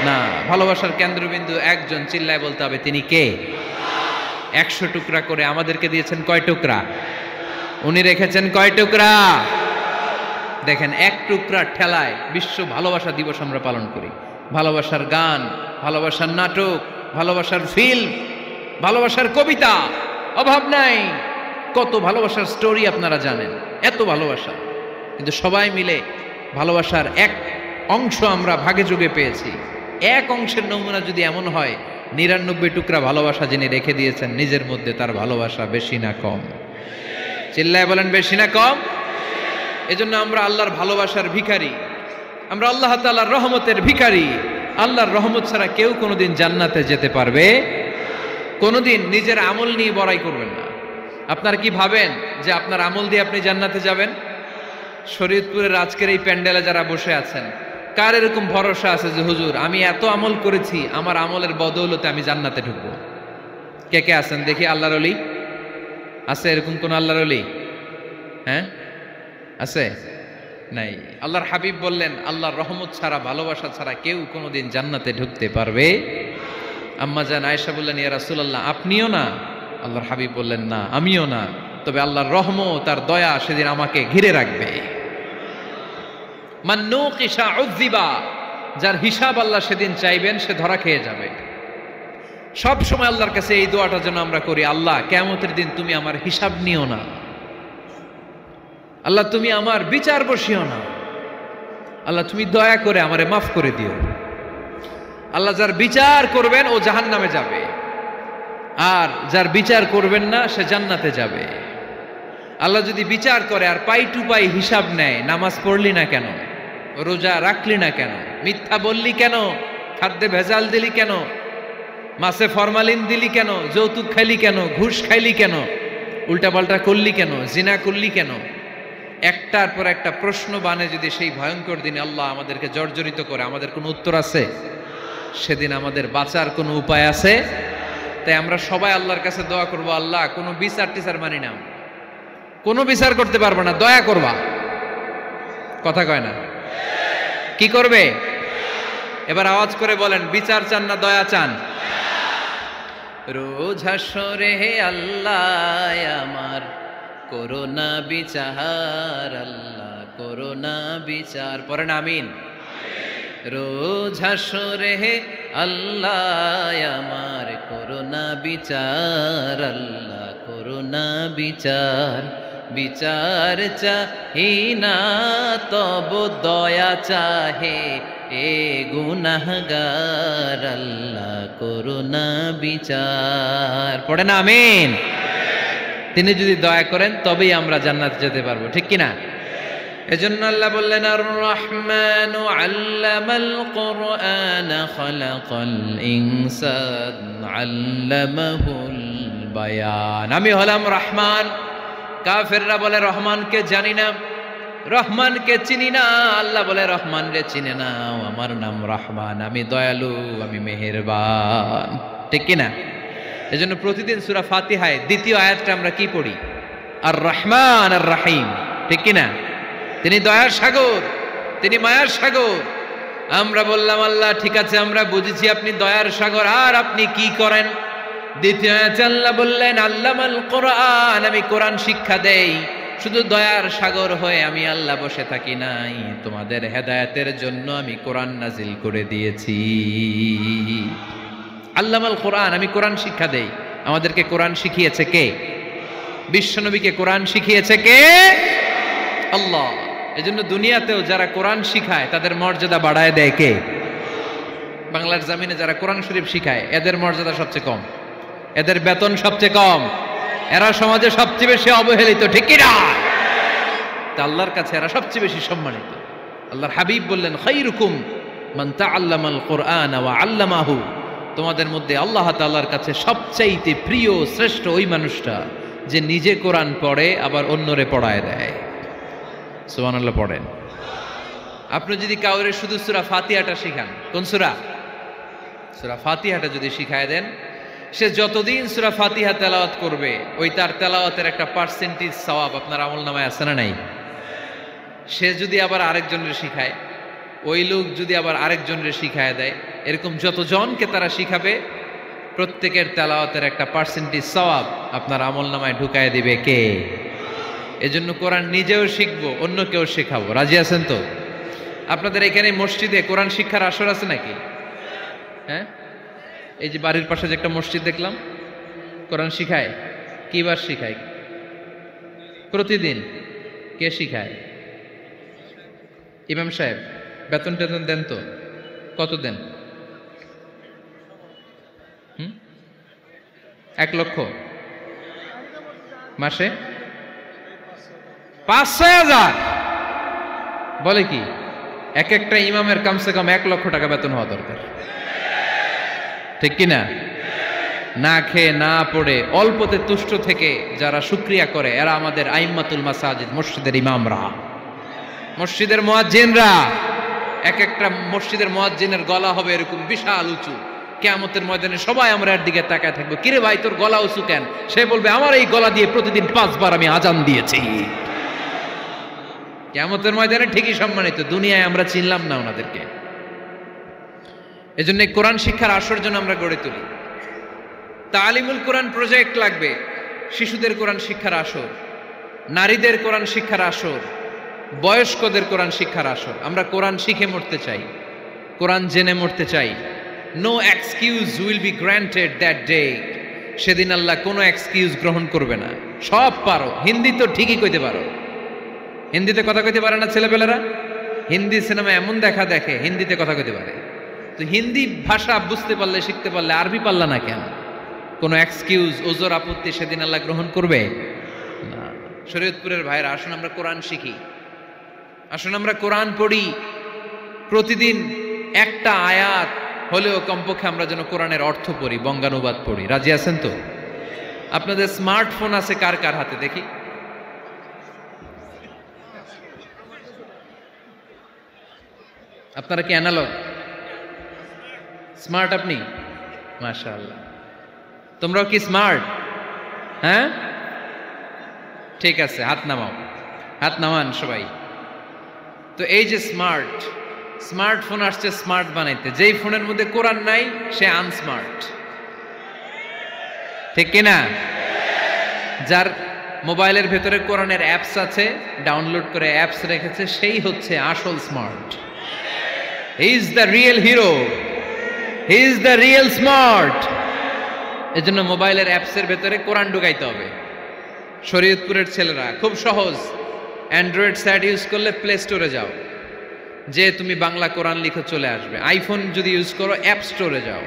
না। ভালোবাসার কেন্দ্রবিন্দু একজন, চিল্লায় বলতে হবে তিনি কে? 100 টুকরা করে আমাদেরকে দিয়েছেন কয় টুকরা? উনি রেখেছেন কয় টুকরা? দেখেন, এক টুকরা ঠেলায় বিশ্ব ভালোবাসা দিবস আমরা পালন করি। ভালোবাসার গান, ভালোবাসার নাটক, ভালোবাসার ফিল্ম, ভালোবাসার কবিতা, অভাব নাই। কত ভালোবাসার স্টোরি আপনারা জানেন, এত ভালোবাসা। কিন্তু সবাই মিলে ভালোবাসার এক অংশ আমরা ভাগে যোগে পেয়েছি। এক অংশের নমুনা যদি এমন হয়, 99 টুকরা ভালোবাসা যিনি রেখে দিয়েছেন নিজের মধ্যে, তার ভালোবাসা বেশি না কম? চিল্লায় বলেন বেশি না কম? এজন্য আমরা আল্লাহর ভালোবাসার ভিখারি, আমরা আল্লাহ তাআলার রহমতের ভিখারি। আল্লাহর রহমত ছাড়া কেউ কোনোদিন জান্নাতে যেতে পারবে? কোনোদিন নিজের আমল নিয়ে বড়াই করবেন না। আপনারা কি ভাবেন যে আপনার আমল দিয়ে আপনি জান্নাতে যাবেন? শরীয়তপুরের আজকের এই প্যান্ডেলে যারা বসে আছেন, কার এরকম ভরসা আছে যে হুজুর আমি এত আমল করেছি, আমার আমলের বদৌলতে আমি জান্নাতে ঢুকবো? কে কে আছেন দেখি? আল্লাহর ওলি আছে? এরকম কোন আল্লাহর ওলি? হ্যাঁ আছে? নাই। আল্লাহর হাবিব বললেন আল্লাহর রহমত ছাড়া, ভালোবাসা ছাড়া কেউ কোনোদিন জান্নাতে ঢুকতে পারবে? আম্মা জান আয়েশা বললেন ইয়া রাসূলুল্লাহ আপনিও না? আল্লাহর হাবিব বললেন না আমিও না, তবে আল্লাহর রহমত আর দয়া সেদিন আমাকে ঘিরে রাখবে। মান নুকিশা উযিবা, যার হিসাব আল্লাহ সেদিন চাইবেন সে ধরা খেয়ে যাবে। সব সময় আল্লাহর কাছে এই দোয়াটা যেন আমরা করি, আল্লাহ কিয়ামতের দিন তুমি আমার হিসাব নিও না, আল্লাহ তুমি আমার বিচার বসিও না, আল্লাহ তুমি দয়া করে আমারে মাফ করে দিও। আল্লাহ যার বিচার করবেন ও জাহান্নামে যাবে, আর যার বিচার করবেন না সে জান্নাতে যাবে। আল্লাহ যদি বিচার করে আর পাই টু পাই হিসাব নেয়, নামাজ পড়লি না কেন, রোজা রাখলি না কেন, মিথ্যা বললি কেন, খাদ্যে ভেজাল দিলি কেন, মাছে ফরমালিন দিলি কেন, যৌতুক খাইলি কেন, ঘুষ খাইলি কেন, উল্টাপাল্টা করলি কেন, জিনা করলি কেন, একটার পর একটা প্রশ্ন বানে যদি সেই ভয়ঙ্কর দিনে আল্লাহ আমাদেরকে জর্জরিত করে, আমাদের কোনো উত্তর আছে? সেদিন আমাদের বাঁচার কোনো উপায় আছে? তাই আমরা সবাই আল্লাহর কাছে দোয়া করব, আল্লাহ কোনো বিচার টিচার মানি না, কোনো বিচার করতে পারবো না, দয়া করবা। কথা কয় না? কি করবে? এবার আওয়াজ করে বলেন, বিচার চান না দয়া চান? রোজ হাসরে হে আল্লাহ আমার করোনা বিচার, আল্লাহ করোনা বিচার, পড়েন আমিন। রোজ হাসরে হে আল্লাহ আমার করোনা বিচার, আল্লাহ করোনা বিচার, বিচার চাহি না তব দয়া চাহে এ গুনাহগার, আল্লাহ করোনা বিচার, পড়েন আমিন। তিনি যদি দয়া করেন তবেই আমরা জান্নাতে যেতে পারবো, ঠিক কিনা? এজন্য আল্লাহ বললেন আর রহমানু আল্লামাল কুরআন খালাকাল ইনসান আল্লামাহুল বায়ান। আমি হলাম রহমান। কাফেররা বলে রহমানকে জানি না, রহমানকে চিনি না। আল্লাহ বলে রহমান রে চিনে না, আমার নাম রহমান, আমি দয়ালু, আমি মেহেরবান, ঠিক কিনা? এজন্য প্রতিদিন সূরা ফাতিহায় দ্বিতীয় আয়াতটা আমরা কি পড়ি? আর রহমান আর রাহিম, ঠিক কিনা? তিনি দয়ার সাগর, তিনি মায়ার সাগর। আমরা বললাম আল্লাহ ঠিক আছে আমরা বুঝেছি আপনি দয়ার সাগর, আর আপনি কি করেন? দ্বিতীয় আয়াতে আল্লাহ বললেন আল্লামাল কোরআন, আমি কোরআন শিক্ষা দেই। শুধু দয়ার সাগর হয়ে আমি আল্লাহ বসে থাকি নাই, তোমাদের হেদায়েতের জন্য আমি কোরআন নাজিল করে দিয়েছি। আল্লামাল কোরআন, আমি কোরআন শিক্ষা দেই। আমাদেরকে কোরআন শিখিয়েছে কে? বিশ্বনবীকে কোরআন শিখিয়েছে কে? আল্লাহ। এজন্য দুনিয়াতেও যারা কোরআন শিখায় তাদের মর্যাদা বাড়ায় দেয় কে? বাংলার জমিনে যারা কোরআন শরীফ শিখায় এদের মর্যাদা সবচেয়ে কম, এদের বেতন সবচেয়ে কম, এরা সমাজে সবচেয়ে বেশি অবহেলিত, ঠিক কি না? তা আল্লাহর কাছে এরা সবচেয়ে বেশি সম্মানিত। আল্লাহর হাবিব বললেন খায়রুকুম মান তাআল্লামাল কুরআন ওয়া আল্লামাহু, তোমাদের মধ্যে আল্লাহ তাআলার কাছে সবচাইতে প্রিয় শ্রেষ্ঠ ওই মানুষটা যে নিজে কোরআন পড়ে আবার অন্যরে পড়ায় দেয়। সুবহানাল্লাহ পড়েন। আপনি যদি কাউরে শুধু সূরা ফাতিহাটা শিখান, কোন সূরা? সূরা ফাতিহাটা যদি শিখায় দেন, সে যতদিন সূরা ফাতিহা তেলাওয়াত করবে ওই তার তেলাওয়াতের একটা পার্সেন্টেজ সওয়াব আপনার আমলনামায় আছে না নাই? সে যদি আবার আরেকজনের শিখায়, ওই লোক যদি আবার আরেকজনের শিখায় দেয়, এরকম যতজনকে তারা শিখাবে প্রত্যেকের তেলাওয়াতের একটা পার্সেন্টেজ সওয়াব আপনার আমলনামায় ঢুকায় দিবে কে? এজন্য কোরআন নিজেও শিখবো, অন্যকেও শেখাবো। রাজি আছেন তো? আপনাদের এখানে মসজিদে কোরআন শিক্ষার আসর আছে নাকি? হ্যাঁ, এই যে বাড়ির পাশে যে একটা মসজিদ দেখলাম, কোরআন শিখায়। কিবার শিখায়? প্রতিদিন। কে শিখায়? ইমাম সাহেব। বেতন টেতন দেন তো? কত দেন? 1 লক্ষ মাসে? 5-6 হাজার? বলে কি? এক একটা ইমামের কমসে কম 1 লক্ষ টাকা বেতন হওয়া দরকার, ঠিক কিনা? না খেয়ে না পড়ে অল্পতে তুষ্ট থেকে যারা শুকরিয়া করে এরা আমাদের আইম্মাতুল মাসাজিদ, মসজিদের ইমামরা, মসজিদের মুয়াজ্জিনরা। এক একটা মসজিদের মুয়াজ্জিনের গলা হবে এরকম বিশাল উঁচু। কিয়ামতের ময়দানে সবাই আমরা এর দিকে তাকায় থাকবো, কিরে ভাই তোর গলা উঁচু কেন? সে বলবে আমার এই গলা দিয়ে প্রতিদিন 5 বার আমি আজান দিয়েছি। কিয়ামতের ময়দানে ঠিকই সম্মানিত, দুনিয়ায় আমরা চিনলাম না ওনাদেরকে। এজন্য কোরআন শিক্ষার আসর জন্য আমরা গড়ে তুলি। তালিমুল কোরআন প্রজেক্ট লাগবে, শিশুদের কোরআন শিক্ষার আসর, নারীদের কোরআন শিক্ষার আসর, বয়স্কদের কোরআন শিক্ষার আসর। আমরা কোরআন শিখে মরতে চাই, কোরআন জেনে মরতে চাই। No excuse will be granted that day. সেদিন আল্লাহ কোনো এক্সকিউজ গ্রহণ করবে না। সব পারো, হিন্দি তো ঠিকই কইতে পারো, হিন্দিতে কথা কইতে পারে না ছেলেপেলেরা? হিন্দি সিনেমা এমন দেখা দেখে হিন্দিতে কথা কইতে পারে। তো হিন্দি ভাষা বুঝতে পারলে, শিখতে পারলে আরবি পারলা না কেন? কোনো এক্সকিউজ, ওজোর, আপত্তি সেদিন আল্লাহ গ্রহণ করবে না। শরীয়তপুরের ভাইরা, আসুন আমরা কোরআন শিখি, আসুন আমরা কোরআন পড়ি। প্রতিদিন একটা আয়াত হলেও কমপক্ষে আমরা যেন কোরআনের অর্থ পড়ি, বঙ্গানুবাদ পড়ি। রাজি আছেন তো? আপনাদের স্মার্টফোন আছে কার কার হাতে দেখি? আপনারা কি অ্যানালগ? স্মার্ট আপনি? মাশাআল্লাহ। তোমরাও কি স্মার্ট? হ্যাঁ, ঠিক আছে, হাত নামাও, হাত নামান সবাই। তো এই যে স্মার্টফোন আসছে স্মার্ট বানাইতে, যেই ফোনের মধ্যে কোরআন নাই সে আনস্মার্ট, ঠিক কিনা? যার মোবাইলের ভেতরে কোরআনের অ্যাপস আছে, ডাউনলোড করে অ্যাপস রেখেছে, সেই হচ্ছে আসল smart. He is the real hero, he is the real smart. এজন্য মোবাইলের অ্যাপসের ভেতরে কোরআন ঢুকাইতে হবে। শরীয়তপুরের ছেলেরা খুব সহজ, অ্যান্ড্রয়েড স্যাট ইউজ করলে প্লে স্টোরে যাও, যে তুমি বাংলা কোরআন লিখে চলে আসবে। আইফোন যদি ইউজ করো অ্যাপ স্টোরে যাও,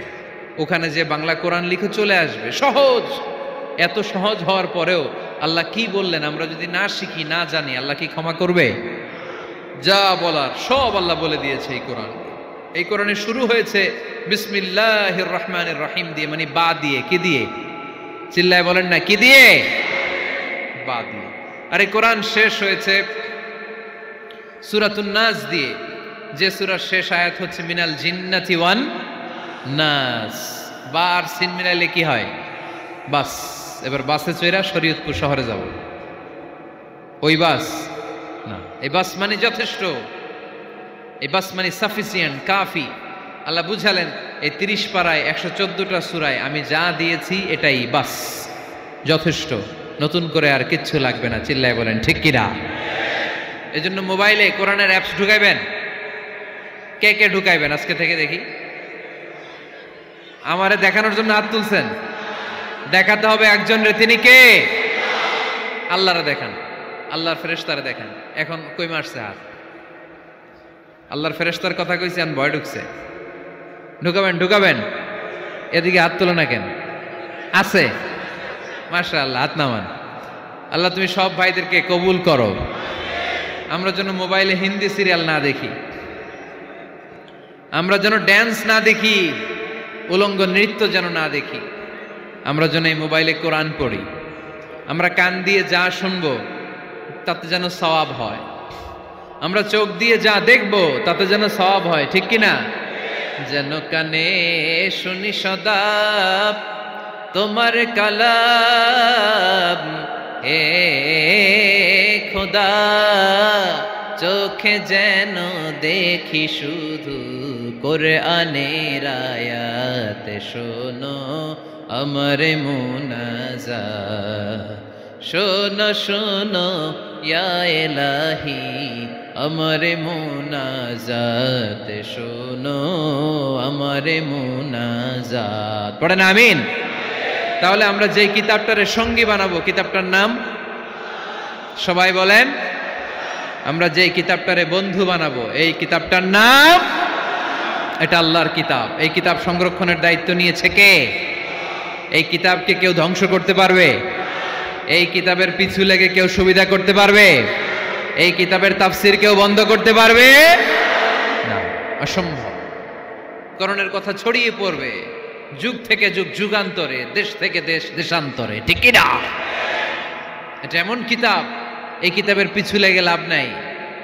ওখানে যে বাংলা কোরআন লিখে চলে আসবে। সহজ। এত সহজ হওয়ার পরেও আল্লাহ কি বললেন আমরা যদি না শিখি, না জানি, আল্লাহ কি ক্ষমা করবে? যা বলার সব আল্লাহ বলে দিয়েছে এই কোরআন। এই কোরআনে শুরু হয়েছে বিসমিল্লাহির রহমানির রহিম দিয়ে, মানে বা দিয়ে। কি দিয়ে? চিল্লায় বলেন না, কি দিয়ে? বা দিয়ে। আর এই কোরআন শেষ হয়েছে সূরাতুন নাস দিয়ে, যে সূরার শেষ আয়াত হচ্ছে মিনাল জিন্নাতি ওয়ান নাস। বা আর সিন মিলাইলে কি হয়? বাস। এবার বাসে চড়া শরীয়তপুর শহরে যাব। ওই বাস না, এই বাস মানে যথেষ্ট, এই বাস মানে সাফিসিয়েন্ট, কাফি। আল্লাহ বুঝালেন এই 30 পারায় 114টা সূরায় আমি যা দিয়েছি এটাই বাস, যথেষ্ট, নতুন করে আর কিচ্ছু লাগবে না। চিল্লায় বলেন ঠিক কিনা? এই জন্য মোবাইলে কোরআনের অ্যাপস ঢুকাইবেন। কে কে ঢুকাইবেন আজকে থেকে দেখি? আমারে দেখানোর জন্য হাত তুলছেন? দেখাতে হবে একজন রে, তিনি কে? আল্লাহরে দেখান, আল্লাহর ফেরেশতারে দেখান। এখন কই মারছে হাত? আল্লাহর ফেরেশতার কথা কইছি, আর ভয় ঢুকছে। ঢুকাবেন ঢুকাবেন। এদিকে হাত তোলো না কেন? আছে? মাশাআল্লাহ, হাত নামান। আল্লাহ তুমি সব ভাইদেরকে কবুল করো। আমরা যেন মোবাইলে হিন্দি সিরিয়াল না দেখি, আমরা যেন ড্যান্স না দেখি, উলঙ্গ নৃত্য যেন না দেখি। আমরা যেন এই মোবাইলে কোরআন পড়ি। আমরা কান দিয়ে যা শুনবো তাতে যেন সওয়াব হয়। আমরা চোখ দিয়ে যা দেখবো তাতে যেন সওয়াব হয়, ঠিক কিনা? যেন কানে শুনি সদা তোমার কালাম, হে খোদা চোখে যেন দেখি শুধু কোরআনের আয়াত। শোনো আমার মুনাজাত, শোনো শোনো ইয়া ইলাহি আমার মুনাজাত, শোনো আমার মুনাজাত। পড়েন আমিন। তাহলে আমরা যে কিতাবটারে সঙ্গী বানাবো, কিতাবটার নাম সবাই বলেন। আমরা যে কিতাবটারে বন্ধু বানাবো, এই কিতাবটার নাম, এটা আল্লাহর কিতাব। এই কিতাব সংরক্ষণের দায়িত্ব নিয়েছে কে? এই কিতাবকে কেউ ধ্বংস করতে পারবে? এই কিতাবের পিছু লেগে কেউ সুবিধা করতে পারবে? এই কিতাবের তাফসির কেউ বন্ধ করতে পারবে না, অসম্ভব। কোরআনের কথা ছড়িয়ে পড়বে, যুগ থেকে যুগ, যুগান্তরে, দেশ থেকে দেশ, দেশান্তরে, ঠিক কি না? এটা এমন কিতাব, এই কিতাবের পিছু লেগে লাভ নাই।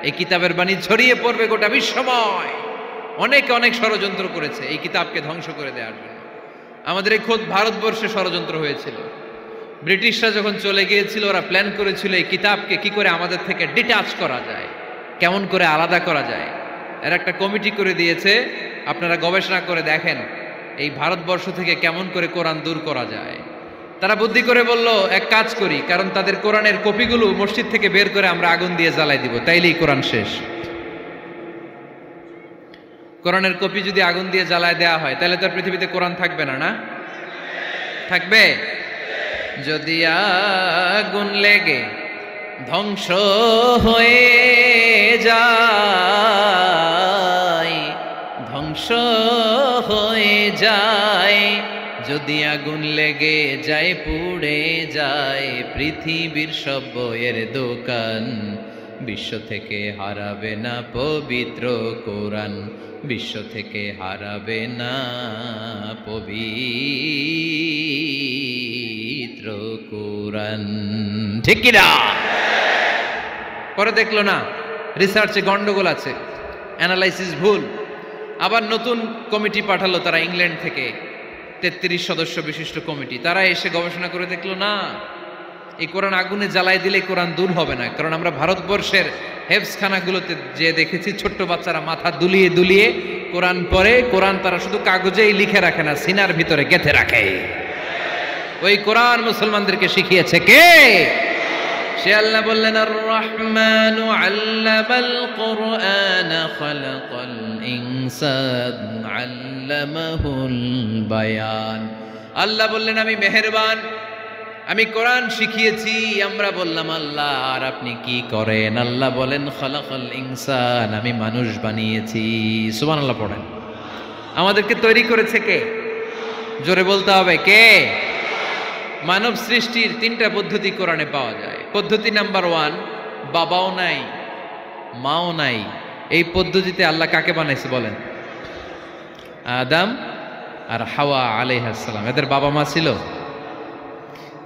এই কিতাবের বাণী ছড়িয়ে পড়বে গোটা বিশ্বময়। অনেকে অনেক ষড়যন্ত্র করেছে এই কিতাবকে ধ্বংস করে দেওয়ার জন্য। আমাদের এই খোদ ভারতবর্ষে ষড়যন্ত্র হয়েছিল। ব্রিটিশরা যখন চলে গিয়েছিল, ওরা প্ল্যান করেছিল এই কিতাবকে কি করে আমাদের থেকে ডিটাচ করা যায়, কেমন করে আলাদা করা যায়। এর একটা কমিটি করে দিয়েছে, আপনারা গবেষণা করে দেখেন এই ভারতবর্ষ থেকে কেমন করে কোরআন দূর করা যায়। তারা বুদ্ধি করে বলল, এক কাজ করি, কারণ তাদের কোরআনের কপিগুলো মসজিদ থেকে বের করে আমরা আগুন দিয়ে জ্বালাই দিব, তাইলেই কোরআন শেষ। কোরআনের কপি যদি আগুন দিয়ে জ্বালায় দেওয়া হয়, তাহলে তার পৃথিবীতে কোরআন থাকবে না, না থাকবে? যদি আগুন লেগে ধ্বংস হয়ে যায়, ধ্বংস হয়ে যায়, যদি আগুন লেগে যায়, পুড়ে যায় পৃথিবীর সব বইয়ের দোকান, বিশ্ব থেকে হারাবে না পবিত্র কোরআন, বিশ্ব থেকে হারাবে না পবিত্র কোরআন, ঠিক কি না? পরে দেখলো না রিসার্চে গন্ডগোল আছে, অ্যানালাইসিস ভুল, আবার নতুন কমিটি পাঠালো তারা ইংল্যান্ড থেকে, 33 সদস্য বিশিষ্ট কমিটি। তারা এসে গবেষণা করে দেখলো না, এই কোরআন আগুনে জ্বালাই দিলে কোরআন দূর হবে না। কারণ আমরা ভারতবর্ষের হেফজখানাগুলোতে যে দেখেছি, ছোট্ট বাচ্চারা মাথা দুলিয়ে দুলিয়ে কোরআন পড়ে। কোরআন তারা শুধু কাগজেই লিখে রাখে না, সিনার ভিতরে গেঁথে রাখে। ওই কোরআন মুসলমানদেরকে শিখিয়েছে কে? সে আল্লাহ বললেন, আর রহমানু আল্লামাল কোরআন খালাকাল ইনসান আল্লামাহুল বায়ান। আল্লাহ বললেন, আমি মেহেরবান, আমি কোরআন শিখিয়েছি। আমরা বললাম, আল্লাহ আর আপনি কি করেন? আল্লাহ বলেন, খালাকাল ইনসান, আমি মানুষ বানিয়েছি। সুবহানাল্লাহ পড়েন। আমাদেরকে তৈরি করেছে কে? জোরে বলতে হবে, কে? মানব সৃষ্টির 3টা পদ্ধতি কোরআনে পাওয়া যায়। পদ্ধতি নাম্বার 1, বাবাও নাই মাও নাই। এই পদ্ধতিতে আল্লাহ কাকে বানাইছে বলেন? আদম আর হাওয়া আলাইহিস সালাম। এদের বাবা মা ছিল?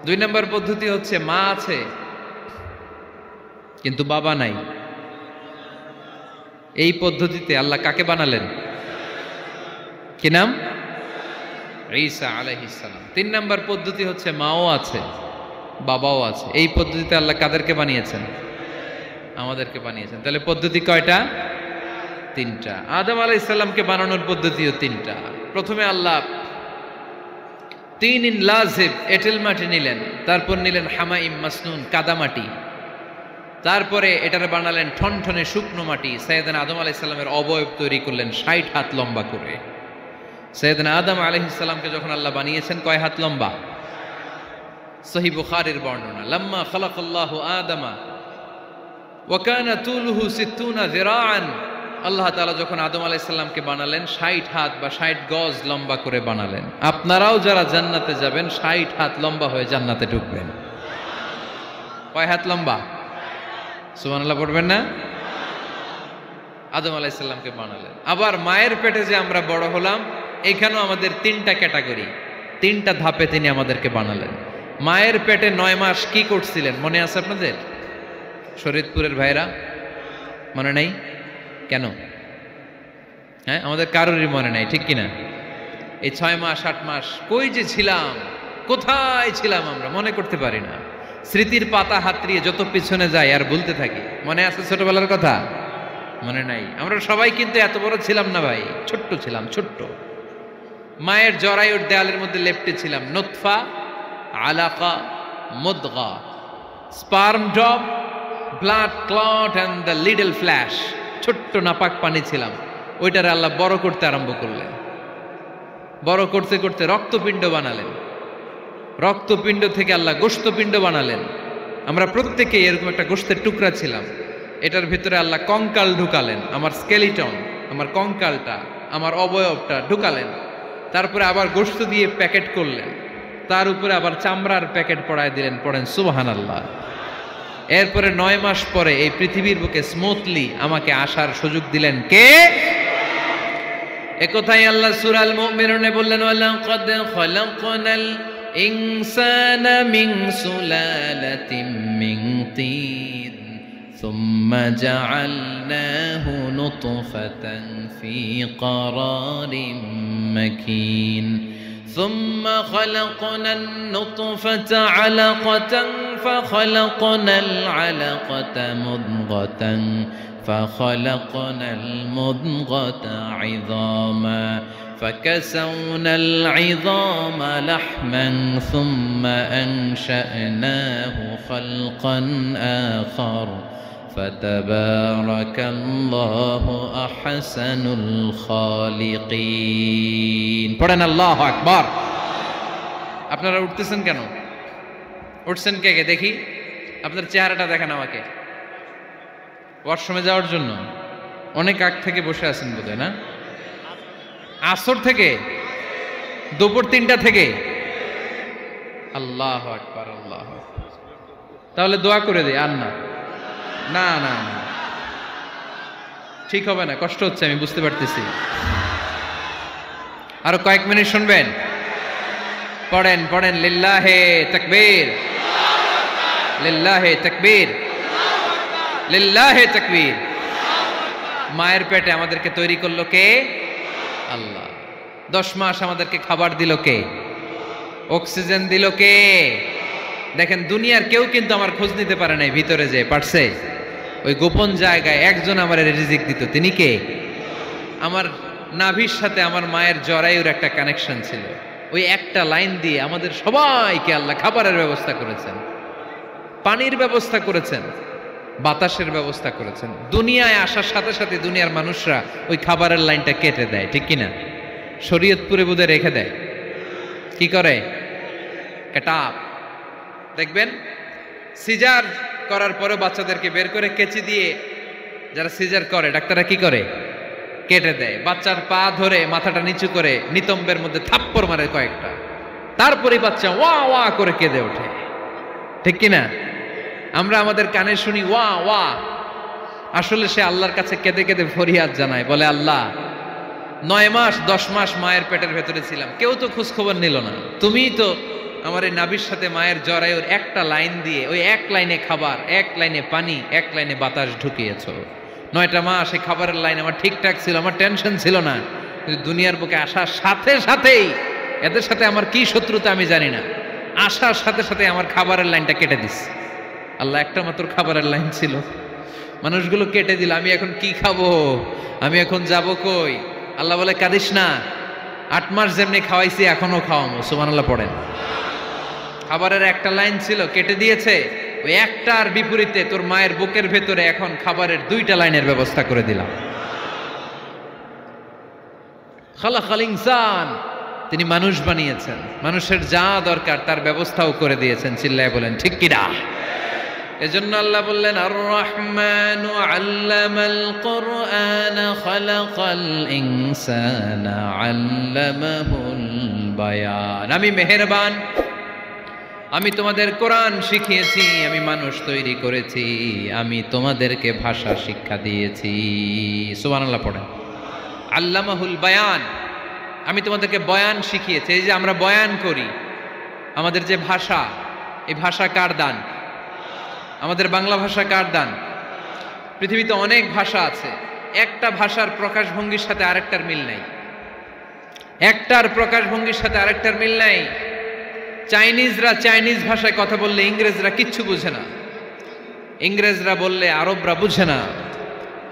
2 নম্বর পদ্ধতি হচ্ছে মা আছে কিন্তু বাবা নাই। এই পদ্ধতিতে আল্লাহ কাকে বানালেন? কি নাম? ঈসা আলাইহিস সালাম। 3 নম্বর পদ্ধতি হচ্ছে মাও আছে বাবাও আছে। এই পদ্ধতিতে আল্লাহ কাদেরকে বানিয়েছেন? আমাদেরকে বানিয়েছেন। তাহলে পদ্ধতি কয়টা? 3টা। আদম আলাইহিস সালামকে বানানোর পদ্ধতিও 3টা। প্রথমে আল্লাহ 3 লাজিব এঁটেল মাটি নিলেন, তারপর নিলেন হামাইম মাসনুন কাদামাটি, তারপরে এটারে বানালেন ঠনঠনে শুকনো মাটি। সাইয়েদনা আদম আলাইহিস সালামের অবয়ব তৈরি করলেন 60 হাত লম্বা করে। সাইয়েদনা আদম আলাইহিস সালামকে যখন আল্লাহ বানিয়েছেন, কয় হাত লম্বা? সহিহ বুখারীর বর্ণনা, লাম্মা খালাকাল্লাহু আদামা ওয়া কানা তুলুহু 60 যিরাআন। আল্লাহ তাআলা যখন আদম আলাইহিস সালামকে বানালেন, 60 হাত বা 60 গজ লম্বা করে বানালেন। আপনারাও যারা জান্নাতে যাবেন, 60 হাত লম্বা হয়ে জান্নাতে ঢুকবেন। কয় হাত লম্বা? সুবহানাল্লাহ পড়বেন না? আদম আলাইহিস সালামকে বানালেন। আবার মায়ের পেটে যে আমরা বড় হলাম, এখানেও আমাদের 3টা ক্যাটাগরি, 3টা ধাপে তিনি আমাদেরকে বানালেন। মায়ের পেটে 9 মাস কি করছিলেন মনে আছে আপনাদের? শরীয়তপুরের ভাইরা মনে নাই কেন? হ্যাঁ, আমাদের কারোরই মনে নাই, ঠিক কিনা? এই 6 মাস 8 মাস কই যে ছিলাম, কোথায় ছিলাম আমরা মনে করতে পারি না। স্মৃতির পাতা হাতড়িয়ে যত পিছনে যাই আর ভুলতে থাকি। মনে আছে ছোটবেলার কথা? মনে নাই। আমরা সবাই কিন্তু এত বড় ছিলাম না ভাই, ছোট্ট ছিলাম, ছোট্ট। মায়ের জরায়ুর দেয়ালের মধ্যে লেপ্টে ছিলাম। নুতফা, আলাকা, মুদগা, sperm drop, blood clot and the little flesh. ছোট্ট নাপাক পানি ছিলাম। ওইটারে আল্লাহ বড় করতে আরম্ভ করলেন। বড় করতে করতে রক্তপিণ্ড বানালেন। রক্তপিণ্ড থেকে আল্লাহ গোশতপিণ্ড বানালেন। আমরা প্রত্যেকে এরকম একটা গোশতের টুকরা ছিলাম। এটার ভিতরে আল্লাহ কঙ্কাল ঢুকালেন, আমার স্কেলিটন, আমার কঙ্কালটা, আমার অবয়বটা ঢুকালেন। তারপরে আবার গোশত দিয়ে প্যাকেট করলেন, তার উপরে আবার চামড়ার প্যাকেট পড়ায় দিলেন। পড়েন সুবহানাল্লাহ। এরপরে 9 মাস পরে এই পৃথিবীর বুকে স্মুথলি আমাকে আসার সুযোগ দিলেন কে? একথাই আল্লাহ সূরা আল মুমিনুনে বললেন, ওয়ালাকাদ খালাকনাল ইনসানা মিন সুলালাতিন মিন তিন সুম্মা জাআলনাহু নুতফাতান ফি ক্বারারিন মাকিন ثم خلقنا النطفة علقة فخلقنا العلقة مضغة فخلقنا المضغة عظاما فكسونا العظام لحما ثم أنشأناه خلقا آخر فتبارك الله أحسن الخالقين পড়েন আল্লাহু আকবার। আপনারা উঠতেছেন কেন? উঠছেন কে কে দেখি? আপনার চেহারাটা দেখেন আমাকে। ওয়াশরুমে যাওয়ার জন্য অনেক আগ থেকে বসে আছেন বোধহয়, না? আসর থেকে, দুপুর 3টা থেকে। আল্লাহু আকবার, আল্লাহু আকবার। তাহলে দোয়া করে দেই। আর না না না না, ঠিক হবে না, কষ্ট হচ্ছে, আমি বুঝতে পারতেছি। আরো কয়েক মিনিট শুনবেন? পড়েন পড়েন, লিল্লাহে তাকবীর, লিল্লাহে তাকবীর, লিল্লাহে তাকবীর। মায়ের পেটে আমাদেরকে তৈরি করলো কে? আল্লাহ। 10 মাস আমাদেরকে খাবার দিল কে? অক্সিজেন দিল কে? দেখেন, দুনিয়ার কেউ কিন্তু আমার খোঁজ নিতে পারে নাই ভিতরে, যে পারছে ওই গোপন জায়গায় একজন আমার রিজিক দিত। তিনি কে? আমার নাভির সাথে আমার মায়ের জরায়ুর একটা কানেকশন ছিল। ওই একটা লাইন দিয়ে আমাদের সবাইকে আল্লাহ খাবারের ব্যবস্থা করেছেন, পানির ব্যবস্থা করেছেন, বাতাসের ব্যবস্থা করেছেন। দুনিয়ায় আসার সাথে সাথে দুনিয়ার মানুষরা ওই খাবারের লাইনটা কেটে দেয়, ঠিক কিনা? শরীয়তপুরে বোধহয় রেখে দেয়। কি করে? কাটাপ। দেখবেন সিজার করার পরে বাচ্চাদেরকে বের করে কেচি দিয়ে, যারা সিজার করে ডাক্তাররা কি করে? কেটে দেয়। বাচ্চার পা ধরে মাথাটা নিচু করে নিতম্বের মধ্যে থাপ্পড় মারে কয়েকটা, তারপরে বাচ্চা ওয়া ওয়া করে কেঁদে ওঠে, ঠিক কিনা? আমরা আমাদের কানে শুনি ওয়া ওয়া, আসলে সে আল্লাহর কাছে কেঁদে কেঁদে ফরিয়াদ জানায়, বলে আল্লাহ 9 মাস 10 মাস মায়ের পেটের ভেতরে ছিলাম, কেউ তো খোঁজ খবর নিল না, তুমিই তো আমার এই নাভির সাথে মায়ের জরায়ুর একটা লাইন দিয়ে, ওই এক লাইনে খাবার, এক লাইনে পানি, এক লাইনে বাতাস ঢুকিয়েছ। 9টা মাস এই খাবারের লাইন আমার ঠিকঠাক ছিল, আমার টেনশন ছিল না। কিন্তু দুনিয়ার বুকে আসার সাথে সাথেই, এদের সাথে আমার কি শত্রুতা আমি জানি না, আসার সাথে সাথে আমার খাবারের লাইনটা কেটে দিস। আল্লাহ একটা মাত্র খাবারের লাইন ছিল, মানুষগুলো কেটে দিল। আমি এখন কি খাবো? আমি এখন যাব কই? আল্লাহ বলে কাঁদিস না, 8 মাস যেমনি খাওয়াইছি এখনো খাওয়াবো। সুবহানাল্লাহ পড়েন। খাবারের একটা লাইন ছিল, কেটে দিয়েছে। ওই একটার বিপরীতে তোর মায়ের বুকের ভেতরে এখন খাবারের 2টা লাইনের ব্যবস্থা করে দিলাম। খালাকাল ইনসান, তিনি মানুষ বানিয়েছেন, মানুষের যা দরকার তার ব্যবস্থাও করে দিয়েছেন। চিল্লায় বলেন ঠিক কিনা? এজন্য আল্লাহ বললেন, আর রহমানু আল্লামাল কুরআন খালাকাল ইনসানা আল্লামাহুল বায়ান। আমি মেহেরবান, আমি তোমাদের কোরআন শিখিয়েছি, আমি মানুষ তৈরি করেছি, আমি তোমাদেরকে ভাষা শিক্ষা দিয়েছি। সুবহানাল্লাহ পড়েন। আল্লামাহুল বায়ান, আমি তোমাদেরকে বয়ান শিখিয়েছি। এই যে আমরা বয়ান করি, আমাদের যে ভাষা, এই ভাষা কার দান? আমাদের বাংলা ভাষা কার দান? পৃথিবীতে অনেক ভাষা আছে, একটা ভাষার প্রকাশভঙ্গির সাথে আরেকটার মিল নাই, একটার প্রকাশভঙ্গির সাথে আরেকটার মিল নাই। চাইনিজরা চাইনিজ ভাষায় কথা বললে ইংরেজরা কিচ্ছু বুঝে না, ইংরেজরা বললে আরবরা বুঝে না,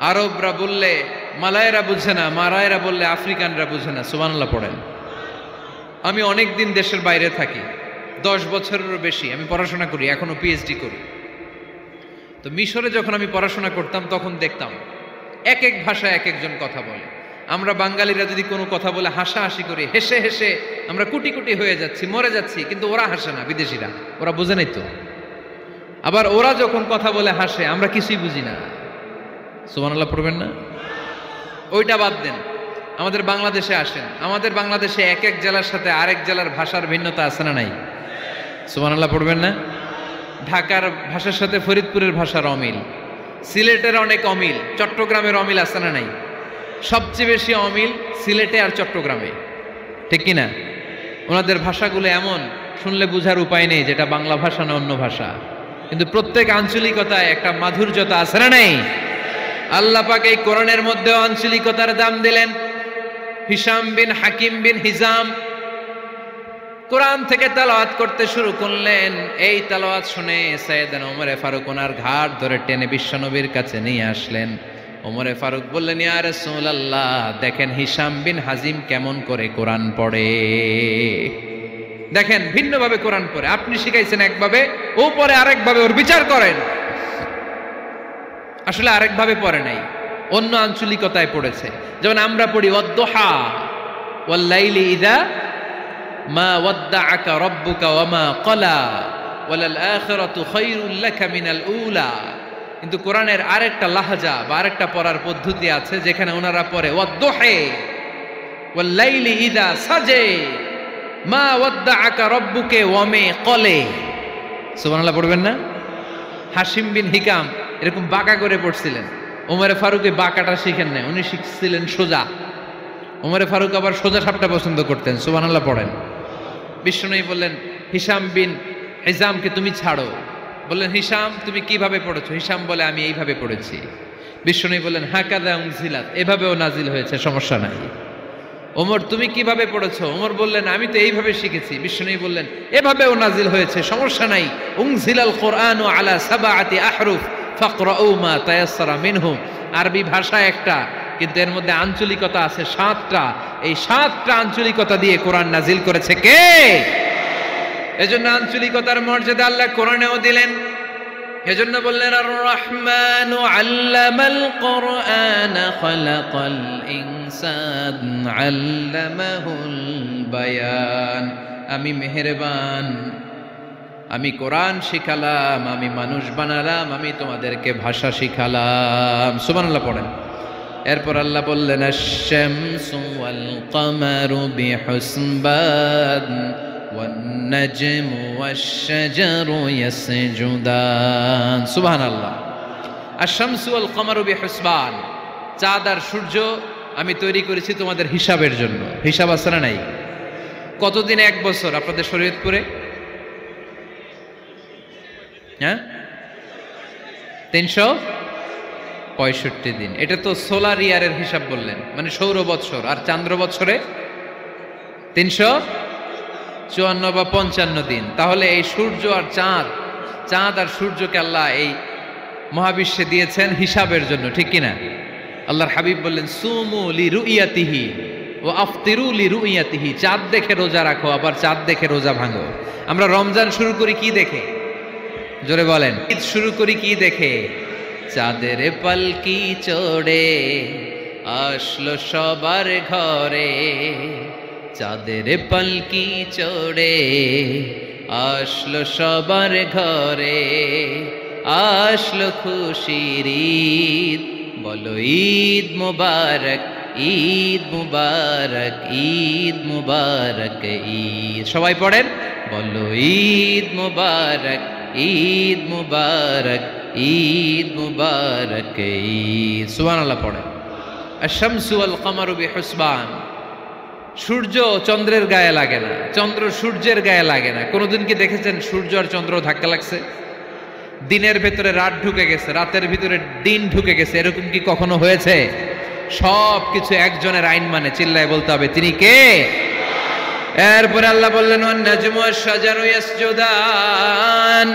আরবরা বললে মালায়রা বুঝে না, মারায়রা বললে আফ্রিকানরা বুঝে না। সুবহানাল্লাহ পড়েন। আমি অনেক দিন দেশের বাইরে থাকি, 10 বছরেরও বেশি আমি পড়াশোনা করি, এখনো পিএইচডি করি। তো মিশরে যখন আমি পড়াশোনা করতাম তখন দেখতাম এক এক ভাষায় এক একজন কথা বলে। আমরা বাঙালিরা যদি কোনো কথা বলে হাসাহাসি করি, হেসে হেসে আমরা কুটি কুটি হয়ে যাচ্ছি, মরে যাচ্ছি, কিন্তু ওরা হাসে না, বিদেশিরা, ওরা বুঝে নাই তো। আবার ওরা যখন কথা বলে হাসে, আমরা কিছুই বুঝি না। সুবহানাল্লাহ পড়বেন না? ওইটা বাদ দেন, আমাদের বাংলাদেশে আসেন, আমাদের বাংলাদেশে এক এক জেলার সাথে আরেক জেলার ভাষার ভিন্নতা আছে না নাই? সুবহানাল্লাহ পড়বেন না? ঢাকার ভাষার সাথে ফরিদপুরের ভাষার অমিল, সিলেটের অনেক অমিল, চট্টগ্রামের অমিল আছে না নাই? সবচেয়ে বেশি অমিল সিলেটে আর চট্টগ্রামে, ঠিক কিনা? ওনাদের ভাষাগুলো এমন, শুনলে বুঝার উপায় নেই যেটা বাংলা ভাষা না অন্য ভাষা, কিন্তু প্রত্যেক আঞ্চলিকতায় একটা মাধুর্যতা আছে না নেই? আল্লাহ পাক এই কোরআনের মধ্যে আঞ্চলিকতার দাম দিলেন। হিশাম বিন হাকিম বিন হিজাম কোরআন থেকে তেলাওয়াত করতে শুরু করলেন। এই তেলাওয়াত শুনে সাইয়েদনা ওমরে ফারুক ওনার ঘাড় ধরে টেনে বিশ্বনবীর কাছে নিয়ে আসলেন। ওমরে ফারুক বললেন, ইয়া রাসূলুল্লাহ, দেখেন হিশাম বিন হাজিম কেমন করে কোরআন পড়ে, দেখেন ভিন্নভাবে কোরআন পড়ে। আপনি শিখাইছেন একভাবে, ও পড়ে আরেকভাবে, ওর বিচার করেন। আসলে আরেকভাবে পড়ে নাই, অন্য আঞ্চলিকতায় পড়েছে। যেমন আমরা পড়ি ওয়াদ-দুহা ওয়াল লাইলি ইযা মা ওয়াদ্দাআকা রাব্বুকা ওয়া মা ক্বালা ওয়ালাল আখিরাতু খায়রুল লাকা মিনাল উলা। কিন্তু কোরআনের আরেকটা লাহজা বা আরেকটা পড়ার পদ্ধতি আছে যেখানে ওনারা পড়ে ওয়াদ-দুহা ওয়াল লাইলি ইযা সাজে মা ওয়াদ্দাআকা রাব্বুকা ওয়া মা ক্বালা। সুবহানাল্লাহ পড়বেন না? হাশিম বিন হিকাম এরকম বাঁকা করে পড়ছিলেন। ওমরে ফারুকে বাঁকাটা শিখেন না, উনি শিখছিলেন সোজা। ওমরে ফারুক আবার সোজা সাপটা পছন্দ করতেন। সুবহানাল্লাহ পড়েন। বিষ্ণুই বললেন, হিশাম বিন হিজামকে তুমি ছাড়ো। বললেন, হিশাম তুমি কিভাবে পড়েছো? হিশাম বলে, আমি এইভাবে পড়েছি। বিষ্ণুই বললেন, হাকাযা উনজিলাত, এভাবেও নাজিল হয়েছে, সমস্যা নাই। ওমর তুমি কিভাবে পড়েছো? ওমর বললেন, আমি তো এইভাবে শিখেছি। বিষ্ণুই বললেন, এভাবেও নাজিল হয়েছে, সমস্যা নাই। উনজিলাল কুরআনু আলা সাবআতি আহরুফ ফাকরাউ মা তায়াসসারা মিনহু। আরবি ভাষা একটা, কিন্তু এর মধ্যে আঞ্চলিকতা আছে 7টা। এই 7টা আঞ্চলিকতা দিয়ে কোরআন নাজিল করেছে কে? এজন্য আঞ্চলিকতার মর্যাদা আল্লাহ কোরআনেও দিলেন। এজন্য বললেন, আর রহমানু আল্লামাল কোরআন খালাকাল ইনসান আল্লামাহুল বায়ান। আমি মেহেরবান, আমি কোরআন শিখালাম, আমি মানুষ বানালাম, আমি তোমাদেরকে ভাষা শিখালাম। সুবহানাল্লাহ পড়েন। এরপর আল্লাহ বললেন, আশ-শামসু ওয়াল কামারু বিহুসবান ওয়ান নাজমু ওয়াশ-শাজারু ইয়াসজুদান। সুবহানাল্লাহ। আশ-শামসু ওয়াল কামারু বিহুসবান, চাঁদ আর সূর্য আমি তৈরি করেছি তোমাদের হিসাবের জন্য। হিসাব আছে না নাই? কতদিন এক বছর আপনাদের শরীয়তপুরে? হ্যাঁ, 365 দিন। এটা তো সোলার ইয়ারের হিসাব বললেন, মানে সৌর বৎসর। আর চান্দ্র বৎসরে 354 বা 55 দিন। তাহলে এই সূর্য আর চাঁদ, চাঁদ আর সূর্যকে আল্লাহ এই মহাবিশ্বে দিয়েছেন হিসাবের জন্য, ঠিক কিনা? আল্লাহর হাবিব বললেন, সুমু লিরুইয়াতিহি ওয়া আফতিরু লিরুইয়াতিহি। চাঁদ দেখে রোজা রাখো, আবার চাঁদ দেখে রোজা ভাঙো। আমরা রমজান শুরু করি কি দেখে? জোরে বলেন। ঈদ শুরু করি কি দেখে? চাঁদের পালকি চড়ে আসলো সবার ঘরে, চাঁদের পালকি চড়ে আসলো সবার ঘরে, আসলো খুশির ঈদ, বলো ঈদ মুবারক, ঈদ মুবারক, ঈদ মুবারক ঈদ। সবাই পড়েন, বলো ঈদ মুবারক, ঈদ মুবারক, ঈদ মুবারক ঈদ। সুবহানাল্লাহ পড়েন। আশ-শামসু ওয়াল কামারু বিহুসবান, সূর্য চন্দ্রের গায়ে লাগে না, চন্দ্র সূর্যের গায়ে লাগে না। কোনোদিন কি দেখেছেন সূর্য আর চন্দ্র ধাক্কা লাগছে? দিনের ভেতরে রাত ঢুকে গেছে, রাতের ভিতরে দিন ঢুকে গেছে, এরকম কি কখনো হয়েছে? সব কিছু একজনের আইন মানে, চিল্লায় বলতে হবে, তিনি কে? এরপরে আল্লাহ বললেন, ওয়ান নাজমু ওয়াশ-শাজারু ইয়াসজুদান,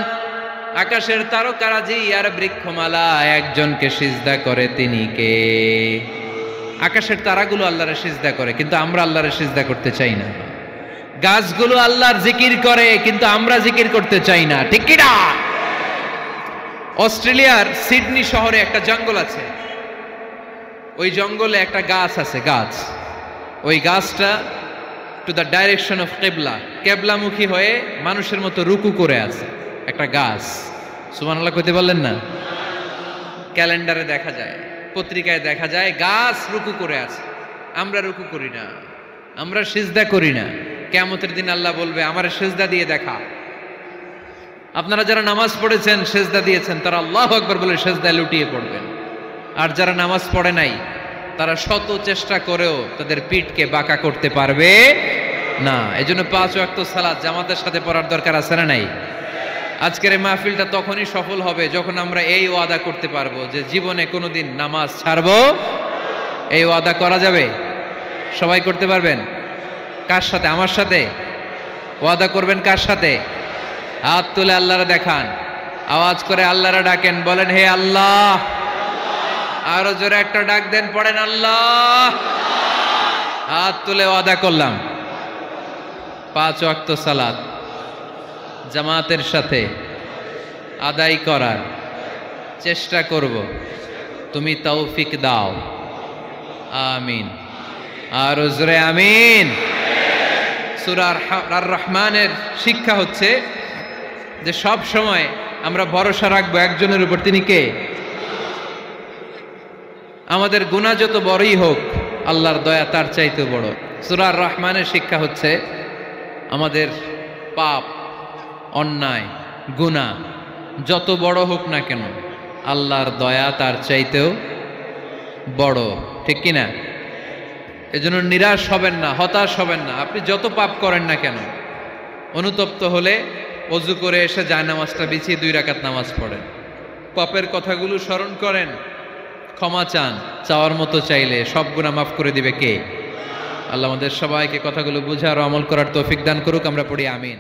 আকাশের তারকারাজি আর বৃক্ষমালা একজনকে সিজদা করে, তিনি কে? আকাশের তারাগুলো আল্লাহরে সিজদা করে, কিন্তু আমরা আল্লাহরে সিজদা করতে চাই না। গাছগুলো আল্লাহর জিকির করে, কিন্তু আমরা জিকির করতে চাই না, ঠিক কি না? অস্ট্রেলিয়ার সিডনি শহরে একটা জঙ্গল আছে। ওই জঙ্গলে একটা গাছ আছে, গাছ। ওই গাছটা টু দ্য ডাইরেকশন অফ কেবলা, কেবলামুখী হয়ে মানুষের মতো রুকু করে আছে একটা গাছ। সুবহানাল্লাহ কইতে বললেন না? ক্যালেন্ডারে দেখা যায়, পত্রিকায় দেখা যায়, গাছ রুকু করে আছে। আমরা রুকু করি না, আমরা সিজদা করি না। কিয়ামতের দিন আল্লাহ বলবে, আমার সিজদা দিয়ে দেখা। আপনারা যারা নামাজ পড়েছেন, সিজদা দিয়েছেন, তারা আল্লাহু আকবার বলে সিজদায় লুটিয়ে পড়বেন। আর যারা নামাজ পড়ে নাই, তারা শত চেষ্টা করেও তাদের পিঠকে বাঁকা করতে পারবে না। এজন্য 5 ওয়াক্ত সালাত জামাতের সাথে পড়ার দরকার আছে না নাই? আজকের এই মাহফিলটা তখনই সফল হবে যখন আমরা এই ওয়াদা করতে পারবো যে জীবনে কোনোদিন নামাজ ছাড়বো। এই ওয়াদা করা যাবে? সবাই করতে পারবেন? কার সাথে? আমার সাথে ওয়াদা করবেন? কার সাথে? হাত তুলে আল্লাহরা দেখান, আওয়াজ করে আল্লাহরা ডাকেন, বলেন হে আল্লাহ। আরো জোরে একটা ডাক দেন, পড়েন আল্লাহ। হাত তুলে ওয়াদা করলাম 5 ওয়াক্ত সালাত জামাতের সাথে আদায় করার চেষ্টা করব, তুমি তৌফিক দাও, আমিন। আর জোরে আমিন। সূরা আর রহমানের শিক্ষা হচ্ছে যে সব সময় আমরা ভরসা রাখবো একজনের উপর, তিনি কে? আমাদের গুনাহ যত বড়ই হোক আল্লাহর দয়া তার চাইতে বড়। সূরা আর রহমানের শিক্ষা হচ্ছে আমাদের পাপ, অন্যায়, গুনাহ যত বড় হোক না কেন আল্লাহর দয়া তার চাইতেও বড়, ঠিক কিনা? এজন্য নিরাশ হবেন না, হতাশ হবেন না। আপনি যত পাপ করেন না কেন, অনুতপ্ত হলে ওযু করে এসে জায়নামাজটা বিছিয়ে 2 রাকাত নামাজ পড়েন, পাপের কথাগুলো স্মরণ করেন, ক্ষমা চান, চাওয়ার মতো চাইলে সব গুনাহ মাফ করে দিবে কে? আল্লাহ আমাদের সবাইকে কথাগুলো বুঝার ও আমল করার তৌফিক দান করুক। আমরা পড়ি আমিন।